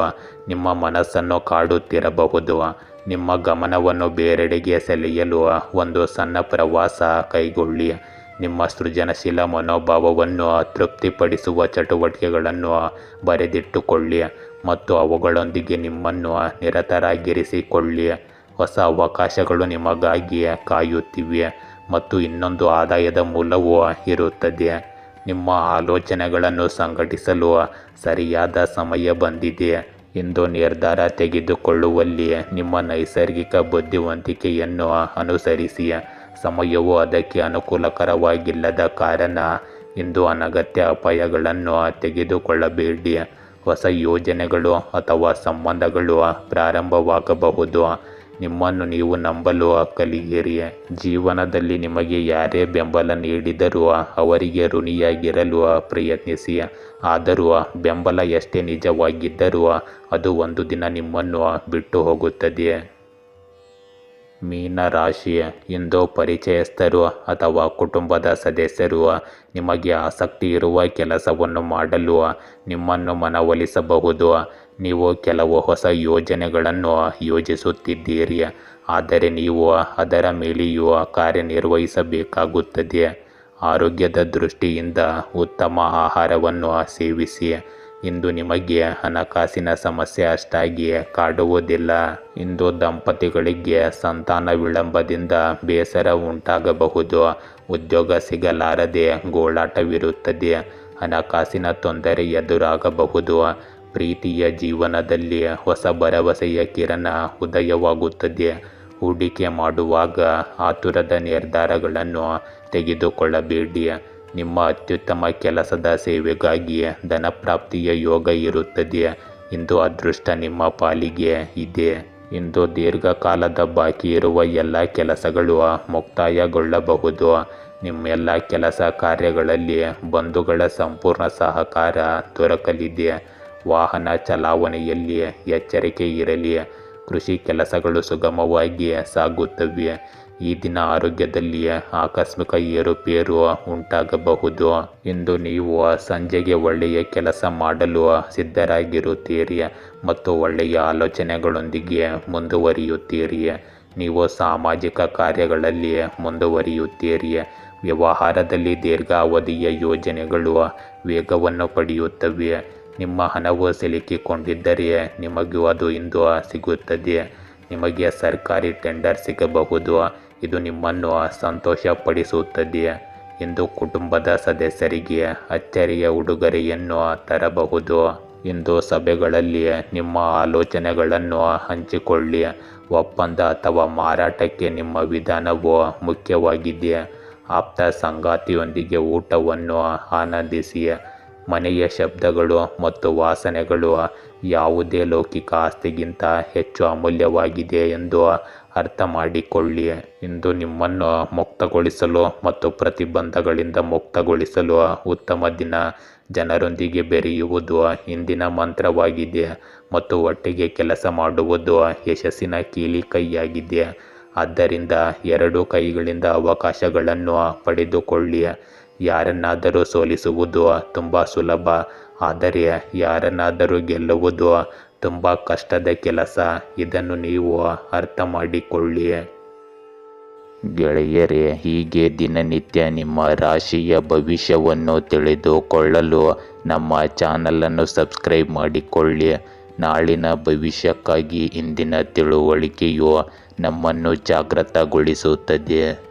ನಿಮ್ಮ ಮನಸ್ಸನ್ನು ಕಾಡುತ್ತಿರಬಹುದು. ನಿಮ್ಮ ಗಮನವನ್ನು ಬೇರೆಡೆಗೆ ಸೆಳೆಯಲು ಒಂದು ಸಣ್ಣ ಪ್ರವಾಸ ಕೈಗೊಳ್ಳಿ. ನಿಮ್ಮ ಸೃಜನಶೀಲ ಮನೋಭಾವವನ್ನು ತೃಪ್ತಿಪಡಿಸುವ ಚಟುವಟಿಕೆಗಳನ್ನು ಬರೆದಿಟ್ಟುಕೊಳ್ಳಿ ಮತ್ತು ಅವುಗಳೊಂದಿಗೆ ನಿಮ್ಮನ್ನು ನಿರತರಾಗಿರಿಸಿಕೊಳ್ಳಿ. ಹೊಸ ಅವಕಾಶಗಳು ನಿಮಗಾಗಿ ಕಾಯುತ್ತಿವೆ ಮತ್ತು ಇನ್ನೊಂದು ಆದಾಯದ ಮೂಲವೂ ಇರುತ್ತದೆ. ನಿಮ್ಮ ಆಲೋಚನೆಗಳನ್ನು ಸಂಘಟಿಸಲು ಸರಿಯಾದ ಸಮಯ ಬಂದಿದೆ. ಇಂದು ನಿರ್ಧಾರ ತೆಗೆದುಕೊಳ್ಳುವಲ್ಲಿ ನಿಮ್ಮ ನೈಸರ್ಗಿಕ ಬುದ್ಧಿವಂತಿಕೆಯನ್ನು ಅನುಸರಿಸಿ. ಸಮಯವು ಅದಕ್ಕೆ ಅನುಕೂಲಕರವಾಗಿಲ್ಲದ ಕಾರಣ ಇಂದು ಅನಗತ್ಯ ಅಪಾಯಗಳನ್ನು ತೆಗೆದುಕೊಳ್ಳಬೇಡಿ. ಹೊಸ ಯೋಜನೆಗಳು ಅಥವಾ ಸಂಬಂಧಗಳು ಪ್ರಾರಂಭವಾಗಬಹುದು. ನಿಮ್ಮನ್ನು ನೀವು ನಂಬಲು ಕಲಿಯಿರಿ. ಜೀವನದಲ್ಲಿ ನಿಮಗೆ ಯಾರೇ ಬೆಂಬಲ ನೀಡಿದರೂ ಅವರಿಗೆ ಋಣಿಯಾಗಿರಲು ಪ್ರಯತ್ನಿಸಿ. ಆದರೂ ಬೆಂಬಲ ಎಷ್ಟೇ ನಿಜವಾಗಿದ್ದರೂ ಅದು ಒಂದು ದಿನ ನಿಮ್ಮನ್ನು ಬಿಟ್ಟು ಹೋಗುತ್ತದೆ. ಮೀನರಾಶಿ, ಇಂದು ಪರಿಚಯಸ್ಥರು ಅಥವಾ ಕುಟುಂಬದ ಸದಸ್ಯರು ನಿಮಗೆ ಆಸಕ್ತಿ ಇರುವ ಕೆಲಸವನ್ನು ಮಾಡಲು ನಿಮ್ಮನ್ನು ಮನವೊಲಿಸಬಹುದು. ನೀವು ಕೆಲವು ಹೊಸ ಯೋಜನೆಗಳನ್ನು ಯೋಜಿಸುತ್ತಿದ್ದೀರಿ, ಆದರೆ ನೀವು ಅದರ ಮೇಲೆಯೂ ಕಾರ್ಯನಿರ್ವಹಿಸಬೇಕಾಗುತ್ತದೆ. ಆರೋಗ್ಯದ ದೃಷ್ಟಿಯಿಂದ ಉತ್ತಮ ಆಹಾರವನ್ನು ಸೇವಿಸಿ. ಇಂದು ನಿಮಗೆ ಹಣಕಾಸಿನ ಸಮಸ್ಯೆ ಅಷ್ಟಾಗಿ ಕಾಡುವುದಿಲ್ಲ. ಇಂದು ದಂಪತಿಗಳಿಗೆ ಸಂತಾನ ವಿಳಂಬದಿಂದ ಬೇಸರ ಉಂಟಾಗಬಹುದು. ಉದ್ಯೋಗ ಸಿಗಲಾರದೆ ಗೋಳಾಟವಿರುತ್ತದೆ. ಹಣಕಾಸಿನ ತೊಂದರೆ ಎದುರಾಗಬಹುದು. ಪ್ರೀತಿಯ ಜೀವನದಲ್ಲಿ ಹೊಸ ಭರವಸೆಯ ಕಿರಣ ಉದಯವಾಗುತ್ತದೆ. ಹೂಡಿಕೆ ಮಾಡುವಾಗ ಆತುರದ ನಿರ್ಧಾರಗಳನ್ನು ತೆಗೆದುಕೊಳ್ಳಬೇಡಿ. ನಿಮ್ಮ ಅತ್ಯುತ್ತಮ ಕೆಲಸದ ಸೇವೆಗಾಗಿ ಧನಪ್ರಾಪ್ತಿಯ ಯೋಗ ಇರುತ್ತದೆ. ಇಂದು ಅದೃಷ್ಟ ನಿಮ್ಮ ಪಾಲಿಗೆ ಇದೆ. ಇಂದು ದೀರ್ಘಕಾಲದ ಬಾಕಿ ಇರುವ ಎಲ್ಲ ಕೆಲಸಗಳು ಮುಕ್ತಾಯಗೊಳ್ಳಬಹುದು. ನಿಮ್ಮೆಲ್ಲ ಕೆಲಸ ಕಾರ್ಯಗಳಲ್ಲಿ ಬಂಧುಗಳ ಸಂಪೂರ್ಣ ಸಹಕಾರ ದೊರಕಲಿದೆ. ವಾಹನ ಚಲಾವಣೆಯಲ್ಲಿ ಎಚ್ಚರಿಕೆ ಇರಲಿ. ಕೃಷಿ ಕೆಲಸಗಳು ಸುಗಮವಾಗಿ ಸಾಗುತ್ತವೆ. ಈ ದಿನ ಆರೋಗ್ಯದಲ್ಲಿ ಆಕಸ್ಮಿಕ ಏರುಪೇರು ಉಂಟಾಗಬಹುದು. ಇಂದು ನೀವು ಸಂಜೆಗೆ ಒಳ್ಳೆಯ ಕೆಲಸ ಮಾಡಲು ಸಿದ್ಧರಾಗಿರುತ್ತೀರಿ ಮತ್ತು ಒಳ್ಳೆಯ ಆಲೋಚನೆಗಳೊಂದಿಗೆ ಮುಂದುವರಿಯುತ್ತೀರಿ. ನೀವು ಸಾಮಾಜಿಕ ಕಾರ್ಯಗಳಲ್ಲಿ ಮುಂದುವರಿಯುತ್ತೀರಿ. ವ್ಯವಹಾರದಲ್ಲಿ ದೀರ್ಘಾವಧಿಯ ಯೋಜನೆಗಳು ವೇಗವನ್ನು ಪಡೆಯುತ್ತವೆ. ನಿಮ್ಮ ಹಣವು ಸಿಲುಕಿಕೊಂಡಿದ್ದರೆ ನಿಮಗೂ ಅದು ಇಂದು ಸಿಗುತ್ತದೆ. ನಿಮಗೆ ಸರ್ಕಾರಿ ಟೆಂಡರ್ ಸಿಗಬಹುದು. ಇದು ನಿಮ್ಮನ್ನು ಸಂತೋಷಪಡಿಸುತ್ತದೆ. ಇಂದು ಕುಟುಂಬದ ಸದಸ್ಯರಿಗೆ ಅಚ್ಚರಿಯ ಉಡುಗೊರೆಯನ್ನು ತರಬಹುದು. ಇಂದು ಸಭೆಗಳಲ್ಲಿ ನಿಮ್ಮ ಆಲೋಚನೆಗಳನ್ನು ಹಂಚಿಕೊಳ್ಳಿ. ಒಪ್ಪಂದ ಅಥವಾ ಮಾರಾಟಕ್ಕೆ ನಿಮ್ಮ ವಿಧಾನವು ಮುಖ್ಯವಾಗಿದೆ. ಆಪ್ತ ಸಂಗಾತಿಯೊಂದಿಗೆ ಊಟವನ್ನು ಆನಂದಿಸಿ. ಮನೆಯ ಶಬ್ದಗಳು ಮತ್ತು ವಾಸನೆಗಳು ಯಾವುದೇ ಲೌಕಿಕ ಆಸ್ತಿಗಿಂತ ಹೆಚ್ಚು ಅಮೂಲ್ಯವಾಗಿದೆ ಎಂದು ಅರ್ಥ ಮಾಡಿಕೊಳ್ಳಿ. ಇಂದು ನಿಮ್ಮನ್ನು ಮುಕ್ತಗೊಳಿಸಲು ಮತ್ತು ಪ್ರತಿಬಂಧಗಳಿಂದ ಮುಕ್ತಗೊಳಿಸಲು ಉತ್ತಮ ದಿನ. ಜನರೊಂದಿಗೆ ಬೆರೆಯುವುದು ಇಂದಿನ ಮಂತ್ರವಾಗಿದೆ ಮತ್ತು ಒಟ್ಟಿಗೆ ಕೆಲಸ ಮಾಡುವುದು ಯಶಸ್ಸಿನ ಕೀಲಿಕೈಯಾಗಿದೆ. ಆದ್ದರಿಂದ ಎರಡೂ ಕೈಗಳಿಂದ ಅವಕಾಶಗಳನ್ನು ಪಡೆದುಕೊಳ್ಳಿ. ಯಾರನ್ನಾದರೂ ಸೋಲಿಸುವುದು ತುಂಬ ಸುಲಭ, ಆದರೆ ಯಾರನ್ನಾದರೂ ಗೆಲ್ಲುವುದು ತುಂಬ ಕಷ್ಟದ ಕೆಲಸ. ಇದನ್ನು ನೀವು ಅರ್ಥ ಮಾಡಿಕೊಳ್ಳಿ. ಗೆಳೆಯರೇ, ಹೀಗೆ ದಿನನಿತ್ಯ ನಿಮ್ಮ ರಾಶಿಯ ಭವಿಷ್ಯವನ್ನು ತಿಳಿದುಕೊಳ್ಳಲು ನಮ್ಮ ಚಾನಲನ್ನು ಸಬ್ಸ್ಕ್ರೈಬ್ ಮಾಡಿಕೊಳ್ಳಿ. ನಾಳಿನ ಭವಿಷ್ಯಕ್ಕಾಗಿ ಇಂದಿನ ತಿಳುವಳಿಕೆಯು ನಮ್ಮನ್ನು ಜಾಗೃತಗೊಳಿಸುತ್ತದೆ.